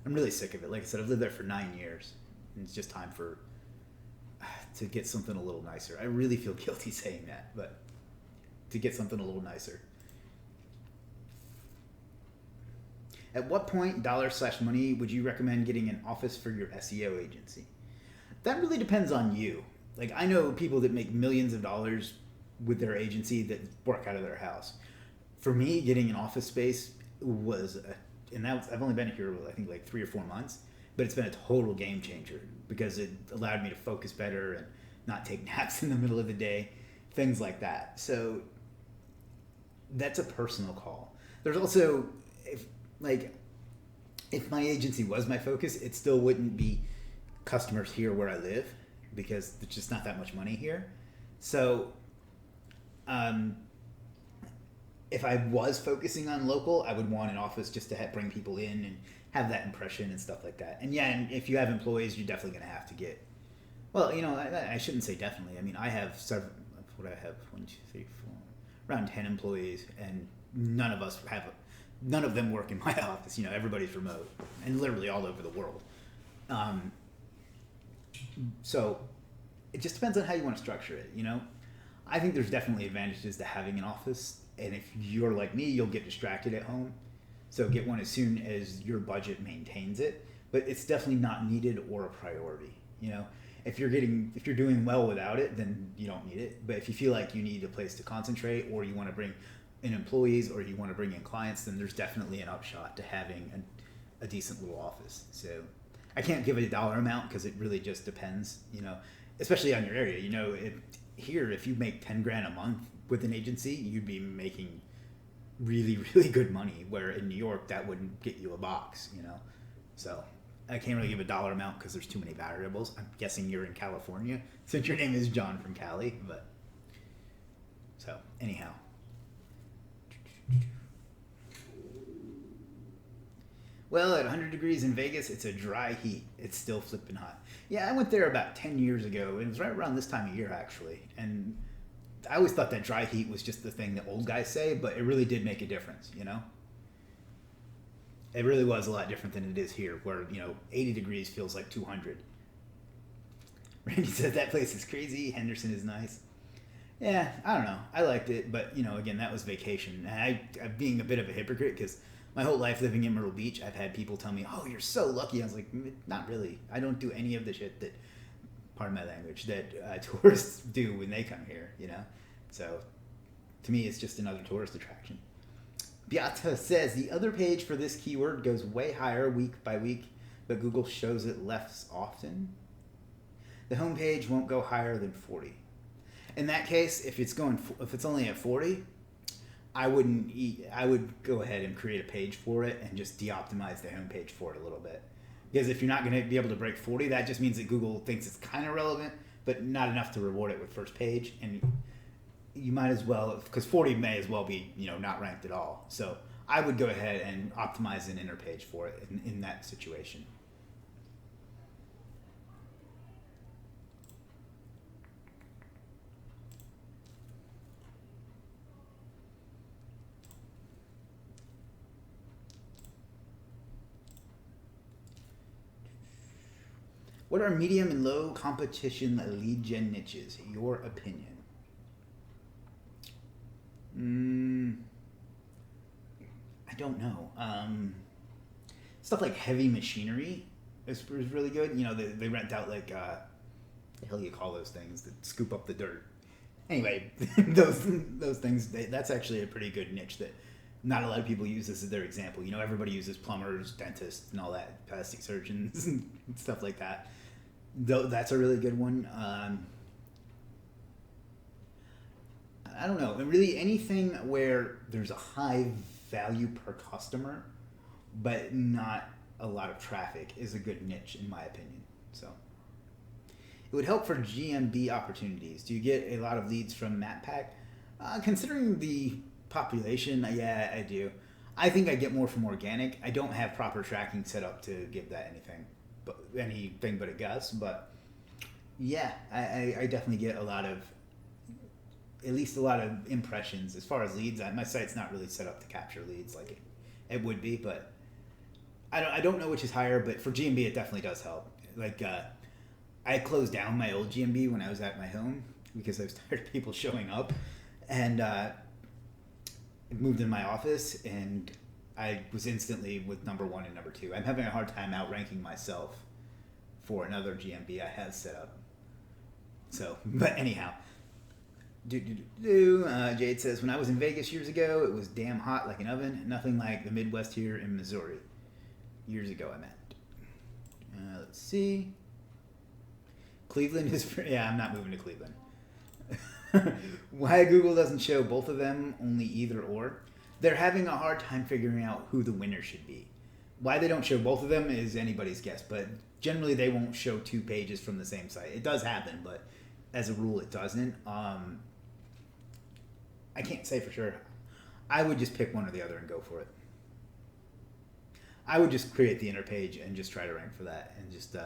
[SPEAKER 1] I'm really sick of it. Like I said, I've lived there for 9 years, and it's just time to get something a little nicer. I really feel guilty saying that, but to get something a little nicer. At what point, $/money, would you recommend getting an office for your SEO agency? That really depends on you. Like, I know people that make millions of dollars with their agency that work out of their house. For me, getting an office space I've only been here, I think, like 3 or 4 months, but it's been a total game changer because it allowed me to focus better and not take naps in the middle of the day, things like that. So that's a personal call. There's also, if my agency was my focus, it still wouldn't be customers here where I live because there's just not that much money here. So if I was focusing on local, I would want an office just to bring people in and have that impression and stuff like that. And yeah, and if you have employees, you're definitely going to have to get, well, I shouldn't say definitely. I mean, I have several, what I have, 1, 2, 3, 4, around 10 employees, and none of them work in my office. Everybody's remote and literally all over the world. So it just depends on how you want to structure it. I think there's definitely advantages to having an office, and if you're like me, you'll get distracted at home. So get one as soon as your budget maintains it, but it's definitely not needed or a priority. If you're doing well without it, then you don't need it. But if you feel like you need a place to concentrate, or you want to bring in employees, or you want to bring in clients, then there's definitely an upshot to having a decent little office. So I can't give it a dollar amount because it really just depends, especially on your area. Here, if you make 10 grand a month with an agency, you'd be making really, really good money, where in New York, that wouldn't get you a box, So I can't really give a dollar amount because there's too many variables. I'm guessing you're in California, since your name is John from Cali, but so anyhow. Well, at 100 degrees in Vegas, it's a dry heat. It's still flipping hot. Yeah, I went there about 10 years ago. It was right around this time of year, actually. And I always thought that dry heat was just the thing that old guys say, but it really did make a difference, It really was a lot different than it is here, where, 80 degrees feels like 200. Randy said that place is crazy. Henderson is nice. Yeah, I don't know. I liked it, but, again, that was vacation. And I'm being a bit of a hypocrite because my whole life living in Myrtle Beach, I've had people tell me, "Oh, you're so lucky." I was like, not really. I don't do any of the shit that, pardon my language, that tourists do when they come here, So to me, it's just another tourist attraction. Beata says, the other page for this keyword goes way higher week by week, but Google shows it less often. The homepage won't go higher than 40. In that case, if it's only at 40, I would go ahead and create a page for it and just de-optimize the homepage for it a little bit. Because if you're not going to be able to break 40, that just means that Google thinks it's kind of relevant, but not enough to reward it with first page. And you might as well, because 40 may as well be, not ranked at all. So I would go ahead and optimize an inner page for it in that situation. What are medium and low competition lead gen niches? Your opinion? I don't know. Stuff like heavy machinery is really good. They rent out like the hell you call those things that scoop up the dirt. Anyway, those things, that's actually a pretty good niche that not a lot of people use this as their example. Everybody uses plumbers, dentists, and all that, plastic surgeons, and stuff like that. That's a really good one. I don't know. Really, anything where there's a high value per customer, but not a lot of traffic, is a good niche, in my opinion. So it would help for GMB opportunities. Do you get a lot of leads from MapPack? Considering the population, yeah, I do. I think I get more from organic. I don't have proper tracking set up to give that anything but a guess. But yeah, I definitely get at least a lot of impressions. As far as leads, my site's not really set up to capture leads like it would be, but I don't know which is higher, but for GMB it definitely does help. Like I closed down my old GMB when I was at my home because I was tired of people showing up, and moved in my office, and I was instantly with number 1 and number 2. I'm having a hard time outranking myself for another GMB I have set up. So, but anyhow, Jade says, when I was in Vegas years ago, it was damn hot like an oven. Nothing like the Midwest here in Missouri. Years ago, I meant. Let's see. Cleveland is... Yeah, I'm not moving to Cleveland. Why Google doesn't show both of them, only either or. They're having a hard time figuring out who the winner should be. Why they don't show both of them is anybody's guess, but generally they won't show 2 pages from the same site. It does happen, but as a rule it doesn't. I can't say for sure. I would just pick one or the other and go for it. I would just create the inner page and just try to rank for that, and just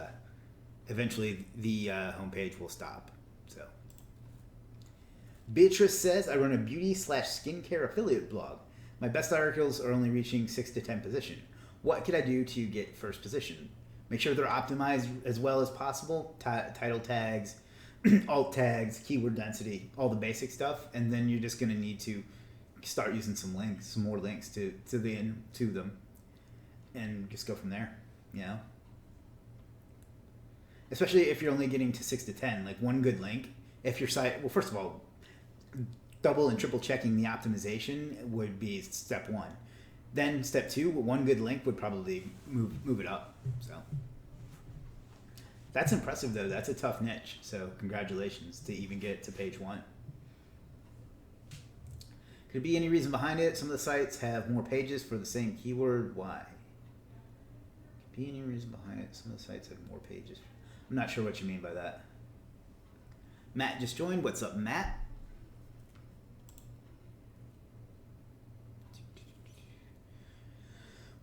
[SPEAKER 1] eventually the homepage will stop. So Beatrice says, I run a beauty/skincare affiliate blog. My best articles are only reaching 6 to 10 position. What could I do to get first position? Make sure they're optimized as well as possible. Title tags, alt tags, keyword density, all the basic stuff. And then you're just going to need to start using some more links to them, and just go from there, you know? Especially if you're only getting to 6 to 10, like one good link. If your site, well, first of all, double and triple checking the optimization would be step 1. Then step 2, one good link would probably move it up. So that's impressive, though. That's a tough niche. So congratulations to even get to page 1. Could there be any reason behind it? Some of the sites have more pages for the same keyword. Why? Could be any reason behind it? Some of the sites have more pages. I'm not sure what you mean by that. Matt just joined. What's up, Matt?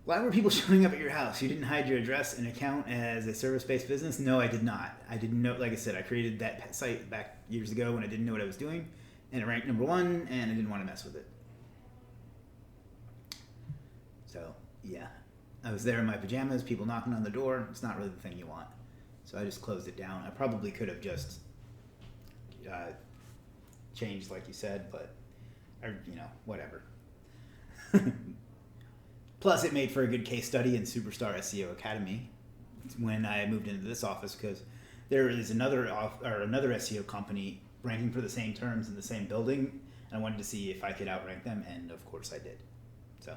[SPEAKER 1] Why were people showing up at your house? You didn't hide your address and account as a service-based business? No, I did not. I didn't know. Like I said, I created that site back years ago when I didn't know what I was doing, and it ranked number 1, and I didn't want to mess with it. So, yeah. I was there in my pajamas, people knocking on the door. It's not really the thing you want. So I just closed it down. I probably could have just changed, like you said, but, whatever. Plus, it made for a good case study in Superstar SEO Academy when I moved into this office, because there is another SEO company ranking for the same terms in the same building, and I wanted to see if I could outrank them, and of course I did. So,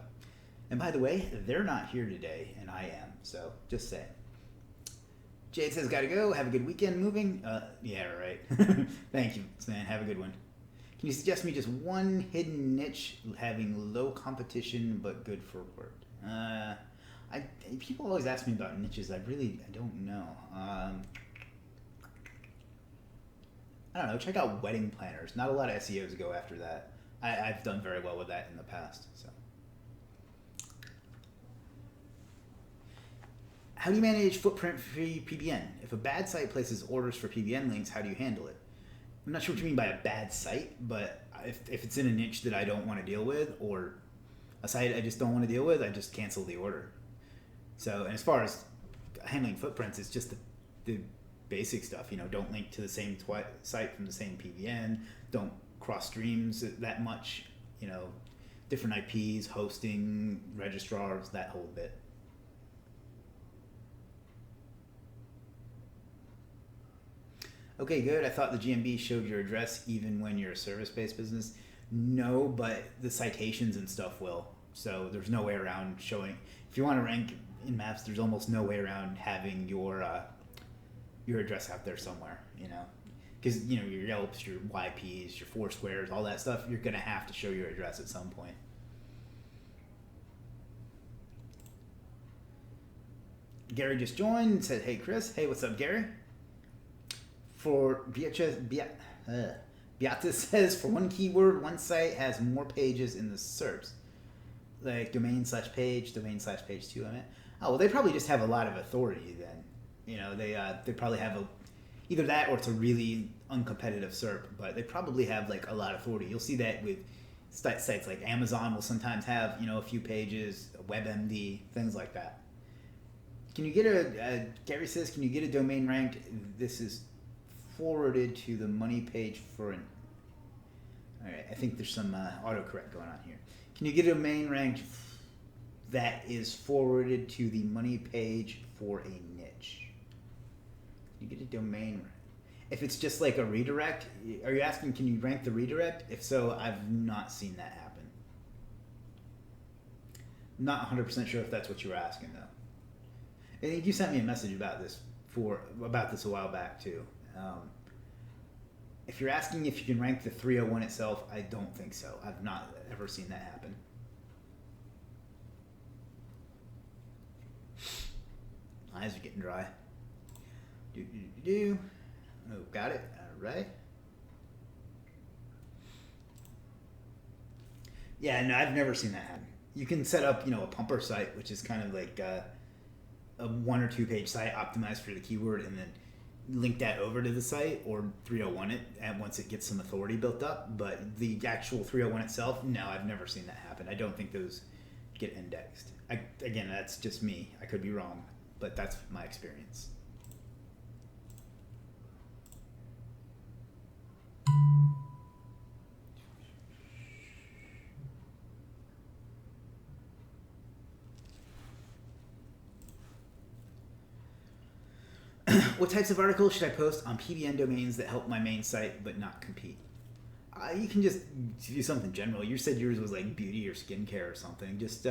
[SPEAKER 1] and by the way, they're not here today, and I am. So, just saying. Jade says, gotta go. Have a good weekend moving. Yeah, right. Thank you, man. Have a good one. Can you suggest me just one hidden niche having low competition but good for work? People always ask me about niches. I don't know. I don't know. Check out wedding planners. Not a lot of SEOs go after that. I've done very well with that in the past. So, how do you manage footprint-free PBN? If a bad site places orders for PBN links, how do you handle it? I'm not sure what you mean by a bad site, but if it's in a niche that I don't want to deal with, or a site I just don't want to deal with, I just cancel the order. So, and as far as handling footprints, it's just the basic stuff. Don't link to the same site from the same PBN. Don't cross streams that much. Different IPs, hosting, registrars, that whole bit. Okay, good. I thought the GMB showed your address even when you're a service-based business. No, but the citations and stuff will. So there's no way around showing. If you want to rank in maps, there's almost no way around having your address out there somewhere. Because your Yelps, your YPs, your Foursquares, all that stuff, you're gonna have to show your address at some point. Gary just joined and said, "Hey Chris, hey, what's up, Gary?" For Beatrice says, for one keyword, one site has more pages in the SERPs. Like domain/page, domain/page 2, I meant. Oh, well, they probably just have a lot of authority then. They probably have either that or it's a really uncompetitive SERP, but they probably have a lot of authority. You'll see that with sites like Amazon will sometimes have, a few pages, WebMD, things like that. Can you get Gary says, can you get a domain ranked? This is forwarded to the money page for an, all right, I think there's some autocorrect going on here. Can you get a domain ranked that is forwarded to the money page for a niche? You get a domain. If it's just like a redirect, are you asking, can you rank the redirect? If so, I've not seen that happen. Not 100% sure if that's what you were asking though. I think you sent me a message about this a while back too. If you're asking if you can rank the 301 itself, I don't think so. I've not ever seen that happen. Eyes are getting dry. Oh, got it. All right. Yeah, no, I've never seen that happen. You can set up, a pumper site, which is kind of like a 1 or 2 page site optimized for the keyword, and then link that over to the site or 301 it and once it gets some authority built up. But the actual 301 itself, no, I've never seen that happen. I don't think those get indexed. Again, that's just me. I could be wrong, but that's my experience. What types of articles should I post on PBN domains that help my main site but not compete? You can just do something general. You said yours was like beauty or skincare or something. Just,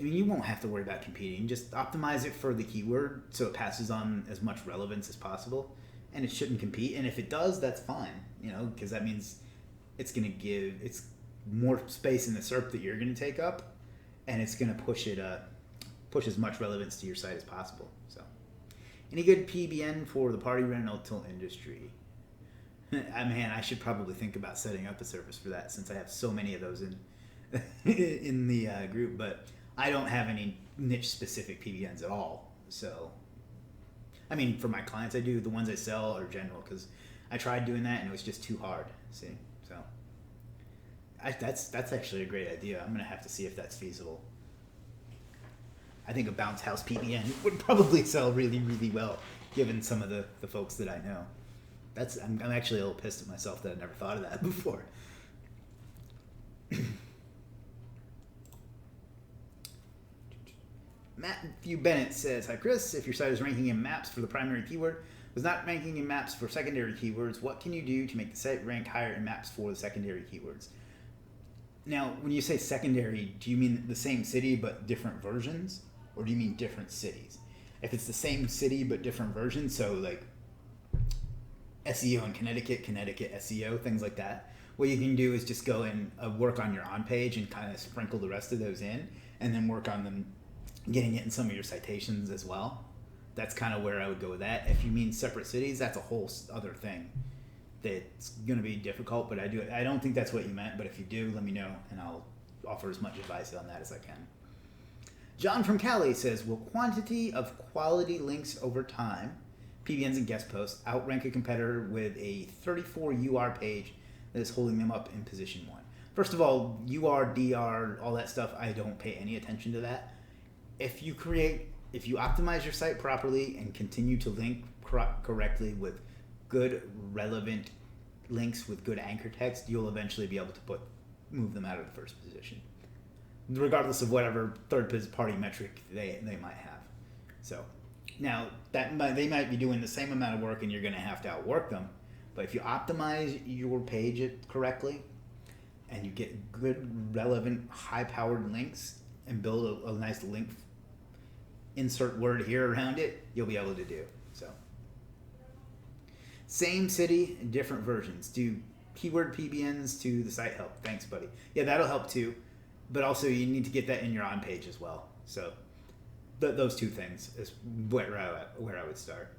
[SPEAKER 1] you won't have to worry about competing. Just optimize it for the keyword so it passes on as much relevance as possible, and it shouldn't compete. And if it does, that's fine, because that means it's more space in the SERP that you're going to take up, and it's going to push as much relevance to your site as possible. So. Any good PBN for the party rental industry? I should probably think about setting up a service for that since I have so many of those in the group, but I don't have any niche specific PBNs at all. So, for my clients I do. The ones I sell are general because I tried doing that and it was just too hard. See, so that's actually a great idea. I'm gonna have to see if that's feasible. I think a bounce house PBN would probably sell really, really well, given some of the folks that I know. I'm actually a little pissed at myself that I never thought of that before. Matthew Bennett says, hi Chris, if your site is ranking in maps for the primary keyword, was not ranking in maps for secondary keywords, what can you do to make the site rank higher in maps for the secondary keywords? Now, when you say secondary, do you mean the same city but different versions? Or do you mean different cities? If it's the same city but different versions, so like SEO in Connecticut SEO, things like that, what you can do is just go and work on your on-page and kind of sprinkle the rest of those in, and then work on them, getting it in some of your citations as well. That's kind of where I would go with that. If you mean separate cities, that's a whole other thing that's going to be difficult, but I don't think that's what you meant, but if you do, let me know, and I'll offer as much advice on that as I can. John from Cali says, will quantity of quality links over time, PBNs and guest posts, outrank a competitor with a 34 UR page that is holding them up in position 1? First of all, UR, DR, all that stuff, I don't pay any attention to that. If you optimize your site properly and continue to link correctly with good, relevant links with good anchor text, you'll eventually be able to move them out of the first position, regardless of whatever third-party metric they might have. So now they might be doing the same amount of work, and you're going to have to outwork them. But if you optimize your page correctly, and you get good, relevant, high-powered links, and build a nice link insert word here around it, you'll be able to do so. Same city, different versions. Do keyword PBNs to the site help? Thanks, buddy. Yeah, that'll help too. But also you need to get that in your on page as well. So those two things is where I would start.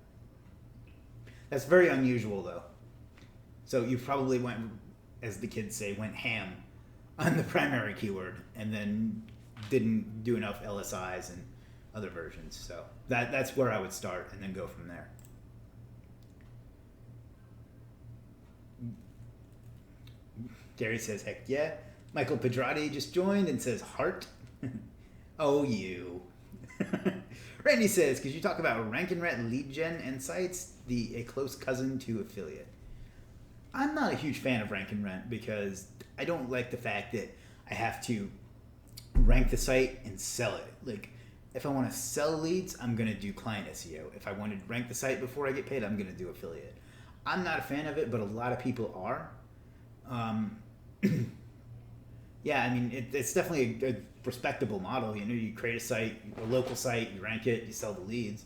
[SPEAKER 1] That's very unusual though. So you probably went, as the kids say, went ham on the primary keyword and then didn't do enough LSIs and other versions. So that's where I would start and then go from there. Gary says, heck yeah. Michael Pedrati just joined and says, heart. Oh, you. Randy says, could you talk about rank and rent lead gen and sites, a close cousin to affiliate? I'm not a huge fan of rank and rent because I don't like the fact that I have to rank the site and sell it. Like, if I want to sell leads, I'm going to do client SEO. If I want to rank the site before I get paid, I'm going to do affiliate. I'm not a fan of it, but a lot of people are. Yeah, I mean, it's definitely a respectable model. You know, you create a site, a local site, you rank it, you sell the leads.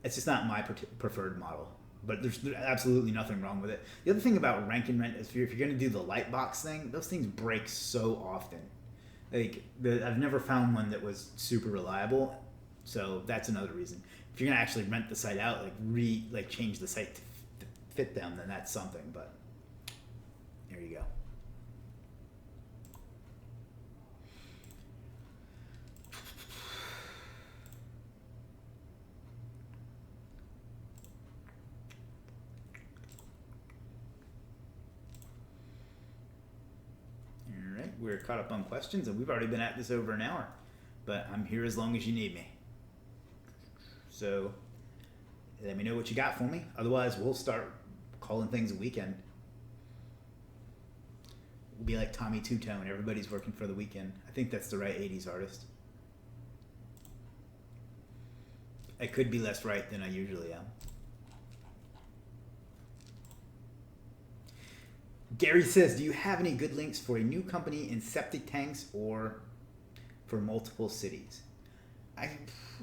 [SPEAKER 1] It's just not my preferred model, but there's absolutely nothing wrong with it. The other thing about rank and rent is if you're going to do the Lightbox thing, those things break so often. Like, I've never found one that was super reliable, so that's another reason. If you're going to actually rent the site out, like change the site to fit them, then that's something, but there you go. We're caught up on questions, and we've already been at this over an hour, but I'm here as long as you need me. So let me know what you got for me. Otherwise, we'll start calling things a weekend. We'll be like Tommy Two-Tone. Everybody's working for the weekend. I think that's the right 80s artist. I could be less right than I usually am. Gary says, do you have any good links for a new company in septic tanks or for multiple cities? I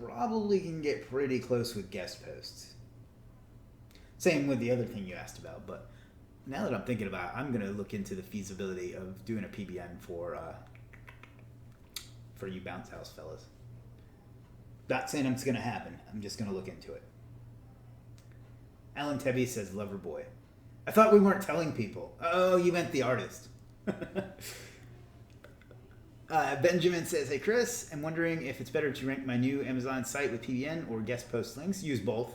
[SPEAKER 1] probably can get pretty close with guest posts. Same with the other thing you asked about, but now that I'm thinking about it, I'm going to look into the feasibility of doing a PBN for you bounce house fellas. Not saying it's going to happen. I'm just going to look into it. Alan Tebby says, Loverboy. I thought we weren't telling people. Oh, you meant the artist. Benjamin says, hey, Chris, I'm wondering if it's better to rank my new Amazon site with PBN or guest post links. Use both.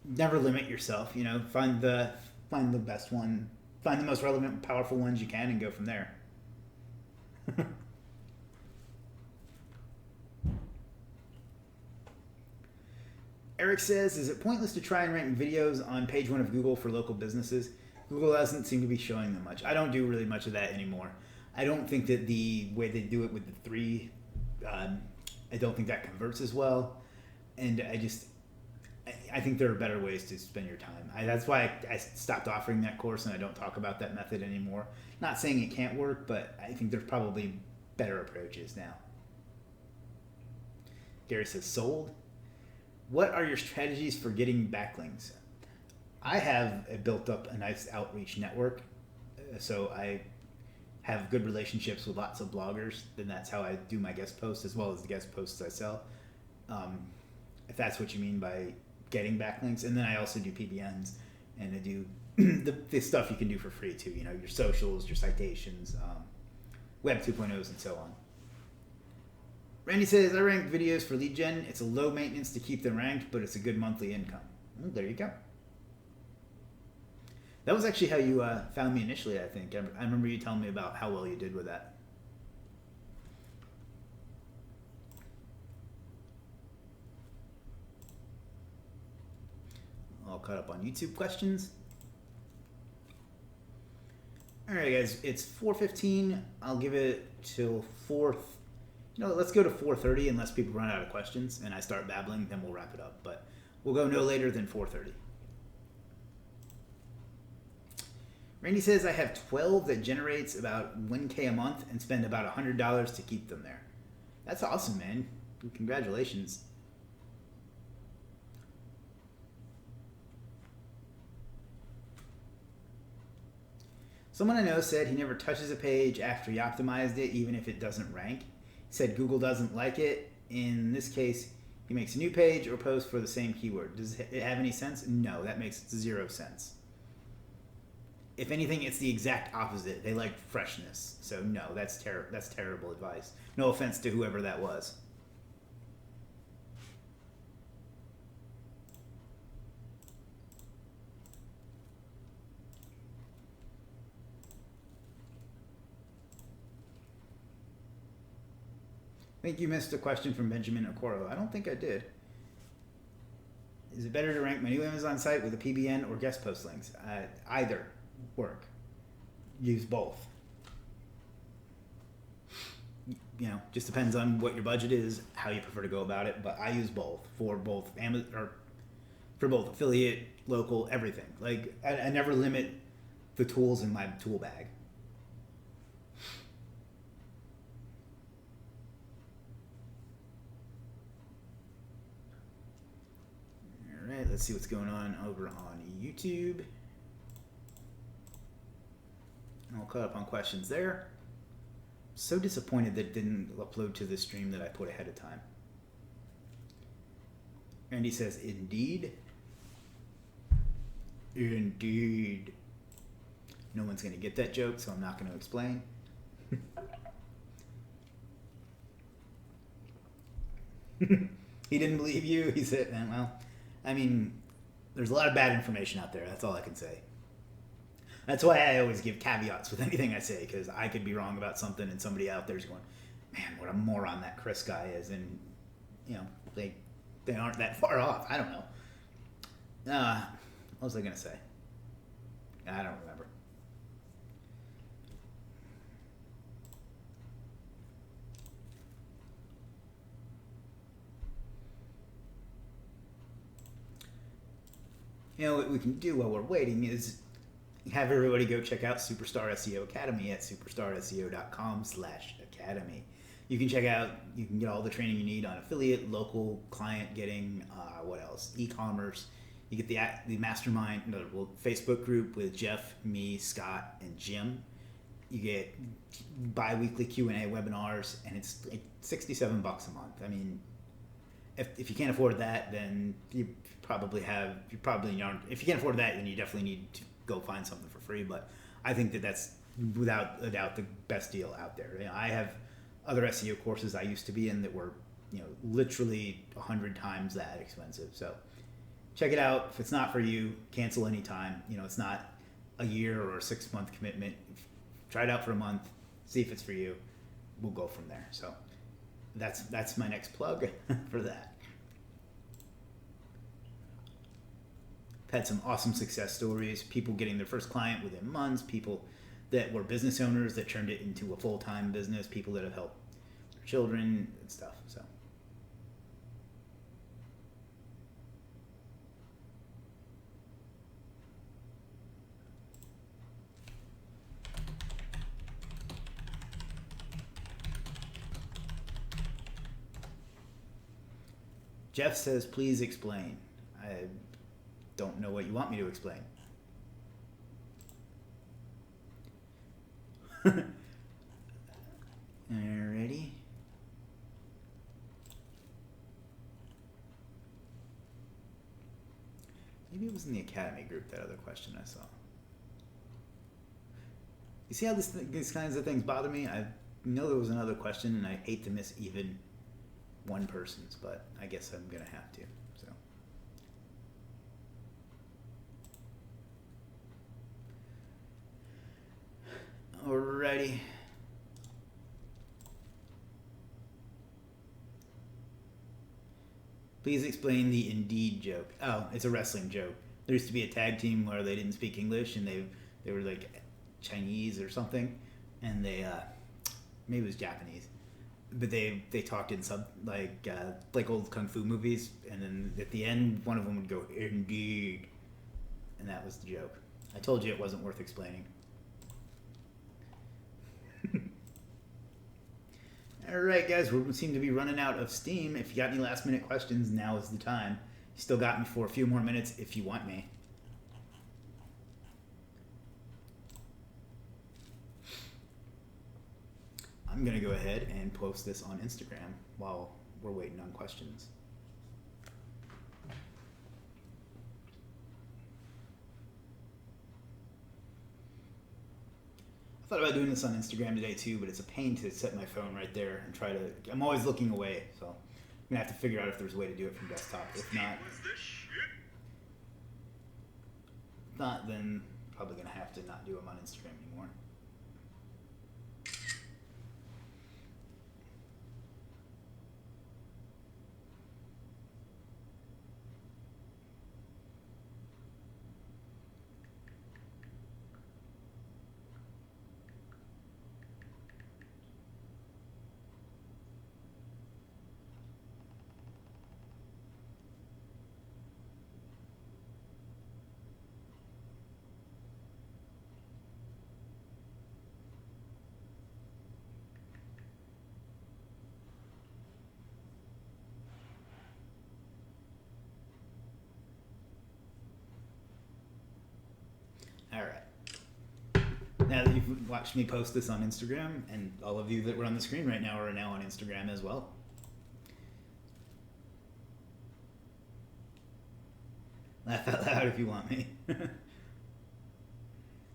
[SPEAKER 1] Never limit yourself. You know, find the best one. Find the most relevant, powerful ones you can and go from there. Eric says, is it pointless to try and rank videos on page 1 of Google for local businesses? Google doesn't seem to be showing them much. I don't do really much of that anymore. I don't think that the way they do it with the 3, I don't think that converts as well. And I think there are better ways to spend your time. That's why I stopped offering that course and I don't talk about that method anymore. Not saying it can't work, but I think there's probably better approaches now. Gary says, sold. What are your strategies for getting backlinks? I have built up a nice outreach network, so I have good relationships with lots of bloggers, then that's how I do my guest posts as well as the guest posts I sell. If that's what you mean by getting backlinks. And then I also do PBNs, and I do the stuff you can do for free too, you know, your socials, your citations, Web 2.0s, and so on. Randy says, I rank videos for lead gen. It's a low maintenance to keep them ranked, but it's a good monthly income. Well, there you go. That was actually how you found me initially, I think. I remember you telling me about how well you did with that. All caught up on YouTube questions. All right, guys, it's 4:15. I'll give it till 4. Let's go to 4:30 unless people run out of questions and I start babbling, then we'll wrap it up. But we'll go no later than 4:30. Randy says, I have 12 that generates about 1K a month and spend about $100 to keep them there. That's awesome, man. Congratulations. Someone I know said he never touches a page after he optimized it, even if it doesn't rank. He said Google doesn't like it. In this case, he makes a new page or post for the same keyword. Does it have any sense? No, that makes 0 sense. If anything, it's the exact opposite. They like freshness. So no, that's terrible advice. No offense to whoever that was. think you missed a question from Benjamin Okoro. I don't think I did. Is it better to rank my new Amazon site with a PBN or guest post links? Either work. Use both. Just depends on what your budget is, how you prefer to go about it. But I use both for both Amazon or for both affiliate, local, everything. Like I never limit the tools in my tool bag. All right, let's see what's going on over on YouTube. I'll caught up on questions there. So disappointed that it didn't upload to the stream that I put ahead of time. Randy says, indeed. Indeed. No one's going to get that joke, so I'm not going to explain. He didn't believe you. He said, well, I mean, there's a lot of bad information out there. That's all I can say. That's why I always give caveats with anything I say, because I could be wrong about something and somebody out there's going, man, what a moron that Chris guy is. And, they aren't that far off. I don't know. What was I going to say? I don't remember. What we can do while we're waiting is have everybody go check out Superstar SEO Academy at superstarseo.com/academy. You can get all the training you need on affiliate, local, client getting, what else? E-commerce. You get the mastermind, Facebook group with Jeff, me, Scott, and Jim. You get bi-weekly Q&A webinars, and it's like $67 a month. I mean, if you can't afford that, then if you can't afford that, then you definitely need to go find something for free. But I think that's without a doubt the best deal out there. I have other SEO courses I used to be in that were, literally 100 times that expensive. So check it out. If it's not for you, cancel anytime. It's not a year or a 6-month commitment. Try it out for a month, see if it's for you. We'll go from there. So that's my next plug for that. I've had some awesome success stories, people getting their first client within months, people that were business owners that turned it into a full-time business, people that have helped their children and stuff. So Jeff says, please explain. I don't know what you want me to explain. Alrighty. Maybe it was in the Academy group, that other question I saw. You see how these kinds of things bother me? I know there was another question, and I hate to miss even one person's, but I guess I'm going to have to. So. Alrighty. Please explain the Indeed joke. Oh, it's a wrestling joke. There used to be a tag team where they didn't speak English and they were like Chinese or something, and they maybe it was Japanese, but they talked in some like old kung fu movies, and then at the end one of them would go Indeed, and that was the joke. I told you it wasn't worth explaining. All right, guys, we seem to be running out of steam. If you got any last-minute questions, now is the time. You still got me for a few more minutes if you want me. I'm going to go ahead and post this on Instagram while we're waiting on questions. I thought about doing this on Instagram today too, but it's a pain to set my phone right there and try to. I'm always looking away, so I'm gonna have to figure out if there's a way to do it from desktop. If not, then probably gonna have to not do them on Instagram anymore. All right. Now that you've watched me post this on Instagram, and all of you that were on the screen right now are now on Instagram as well. Laugh out loud if you want me.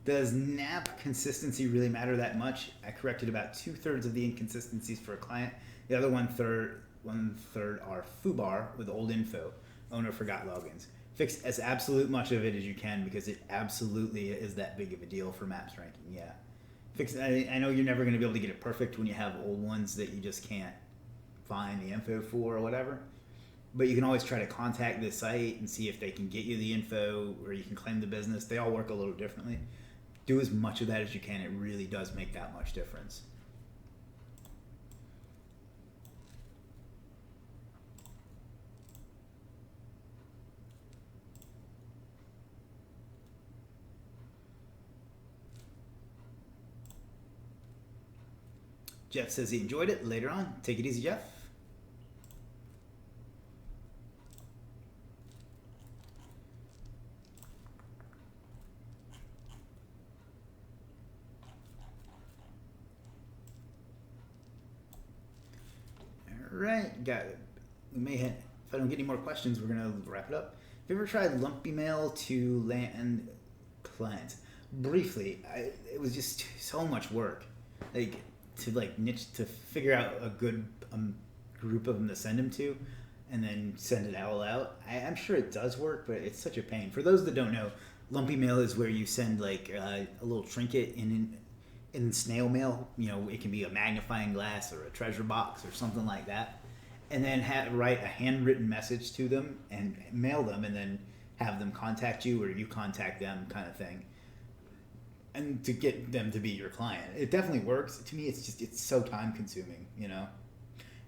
[SPEAKER 1] Does NAP consistency really matter that much? I corrected about 2/3 of the inconsistencies for a client. The other one third are foobar with old info. Owner forgot logins. Fix as absolute much of it as you can because it absolutely is that big of a deal for maps ranking. Yeah. Fix. I know you're never going to be able to get it perfect when you have old ones that you just can't find the info for or whatever. But you can always try to contact the site and see if they can get you the info or you can claim the business. They all work a little differently. Do as much of that as you can. It really does make that much difference. Jeff says he enjoyed it. Later on. Take it easy, Jeff. Right, got it. We may have, if I don't get any more questions, we're gonna wrap it up. Have you ever tried lumpy mail to land clients? Briefly, it was just so much work, like niche to figure out a good group of them to send them to, and then send it all out. I'm sure it does work, but it's such a pain. For those that don't know, lumpy mail is where you send like a little trinket in snail mail. You know, it can be a magnifying glass or a treasure box or something like that, and then write a handwritten message to them and mail them, and then have them contact you or you contact them, kind of thing, and to get them to be your client. It definitely works. To me, it's so time consuming. You know,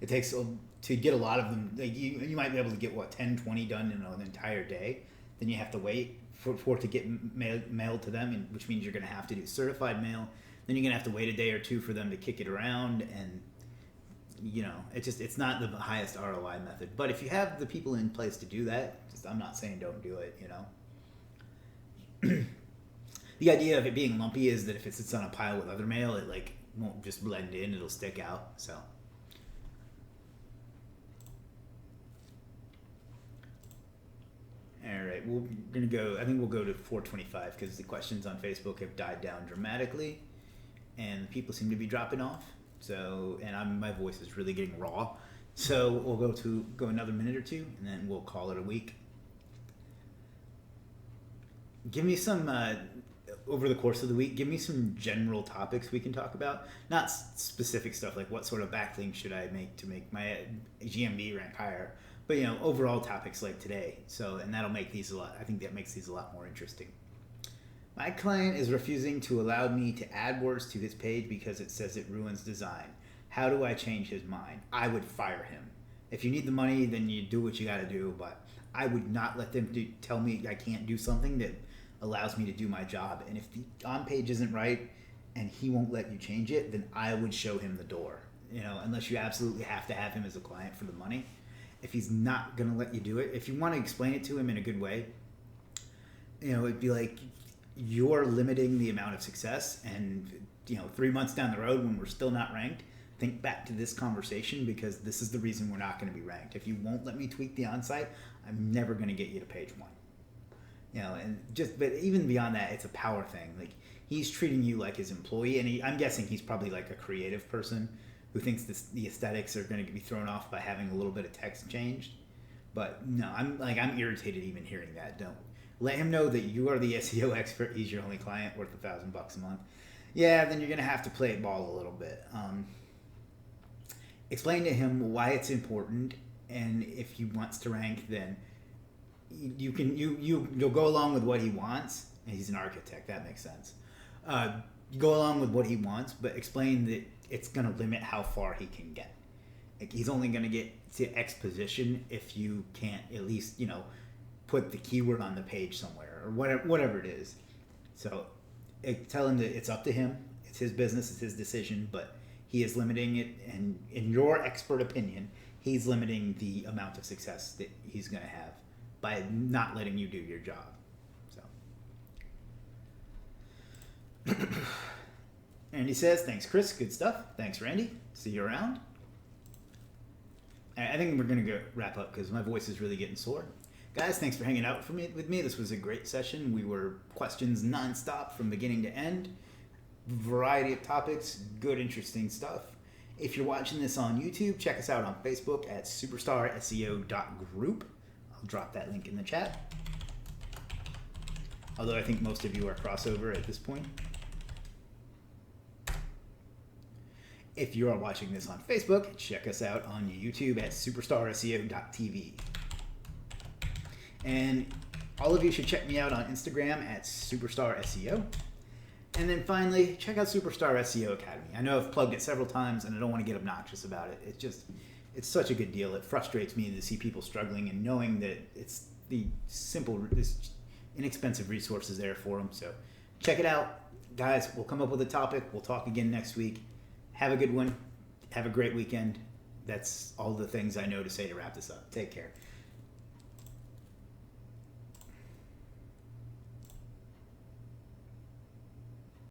[SPEAKER 1] it takes to get a lot of them. Like you might be able to get 10, 20 done in an entire day. Then you have to wait for it to get mailed to them, which means you're going to have to do certified mail. Then you're gonna have to wait a day or two for them to kick it around, and you know, it's not the highest ROI method. But if you have the people in place to do that, I'm not saying don't do it. You know, the idea of it being lumpy is that if it sits on a pile with other mail, it like won't just blend in; it'll stick out. So. All right, we're gonna go. I think we'll go to 425 because the questions on Facebook have died down dramatically, and people seem to be dropping off. So, and my voice is really getting raw. So we'll go another minute or two, and then we'll call it a week. Give me some over the course of the week. Give me some general topics we can talk about, not specific stuff like what sort of backlinks should I make to make my GMB rank higher. But you know, overall topics like today. So, and that'll make these I think that makes these a lot more interesting. My client is refusing to allow me to add words to his page because it says it ruins design. How do I change his mind? I would fire him. If you need the money, then you do what you got to do. But I would not let them tell me I can't do something that allows me to do my job. And if the on page isn't right and he won't let you change it, then I would show him the door. You know, unless you absolutely have to have him as a client for the money. If he's not going to let you do it, if you want to explain it to him in a good way, you know, it'd be like, you're limiting the amount of success, and you know, 3 months down the road when we're still not ranked, think back to this conversation because this is the reason we're not going to be ranked. If you won't let me tweak the on-site, I'm never going to get you to page 1. You know, but even beyond that, it's a power thing. Like, he's treating you like his employee, and I'm guessing he's probably like a creative person who thinks the aesthetics are going to be thrown off by having a little bit of text changed. But no, I'm irritated even hearing that. Don't let him know that you are the SEO expert. He's your only client worth $1,000 a month. Yeah, then you're going to have to play ball a little bit. Explain to him why it's important, and if he wants to rank, then you'll go along with what he wants. And he's an architect, that makes sense. Go along with what he wants, but explain that it's going to limit how far he can get. Like, he's only going to get to X position if you can't at least, you know, put the keyword on the page somewhere or whatever it is. So tell him that it's up to him. It's his business. It's his decision, but he is limiting it. And in your expert opinion, he's limiting the amount of success that he's going to have by not letting you do your job. So Randy says, thanks, Chris. Good stuff. Thanks, Randy. See you around. I think we're going to go wrap up because my voice is really getting sore. Guys, thanks for hanging out with me. This was a great session. We were questions nonstop from beginning to end. Variety of topics, good, interesting stuff. If you're watching this on YouTube, check us out on Facebook at superstarseo.group. I'll drop that link in the chat. Although I think most of you are crossover at this point. If you are watching this on Facebook, check us out on YouTube at superstarseo.tv. And all of you should check me out on Instagram at superstarseo. And then finally, check out Superstar SEO Academy. I know I've plugged it several times and I don't want to get obnoxious about it. It's such a good deal. It frustrates me to see people struggling and knowing that it's this inexpensive resources there for them. So check it out. Guys, we'll come up with a topic. We'll talk again next week. Have a good one. Have a great weekend. That's all the things I know to say to wrap this up. Take care.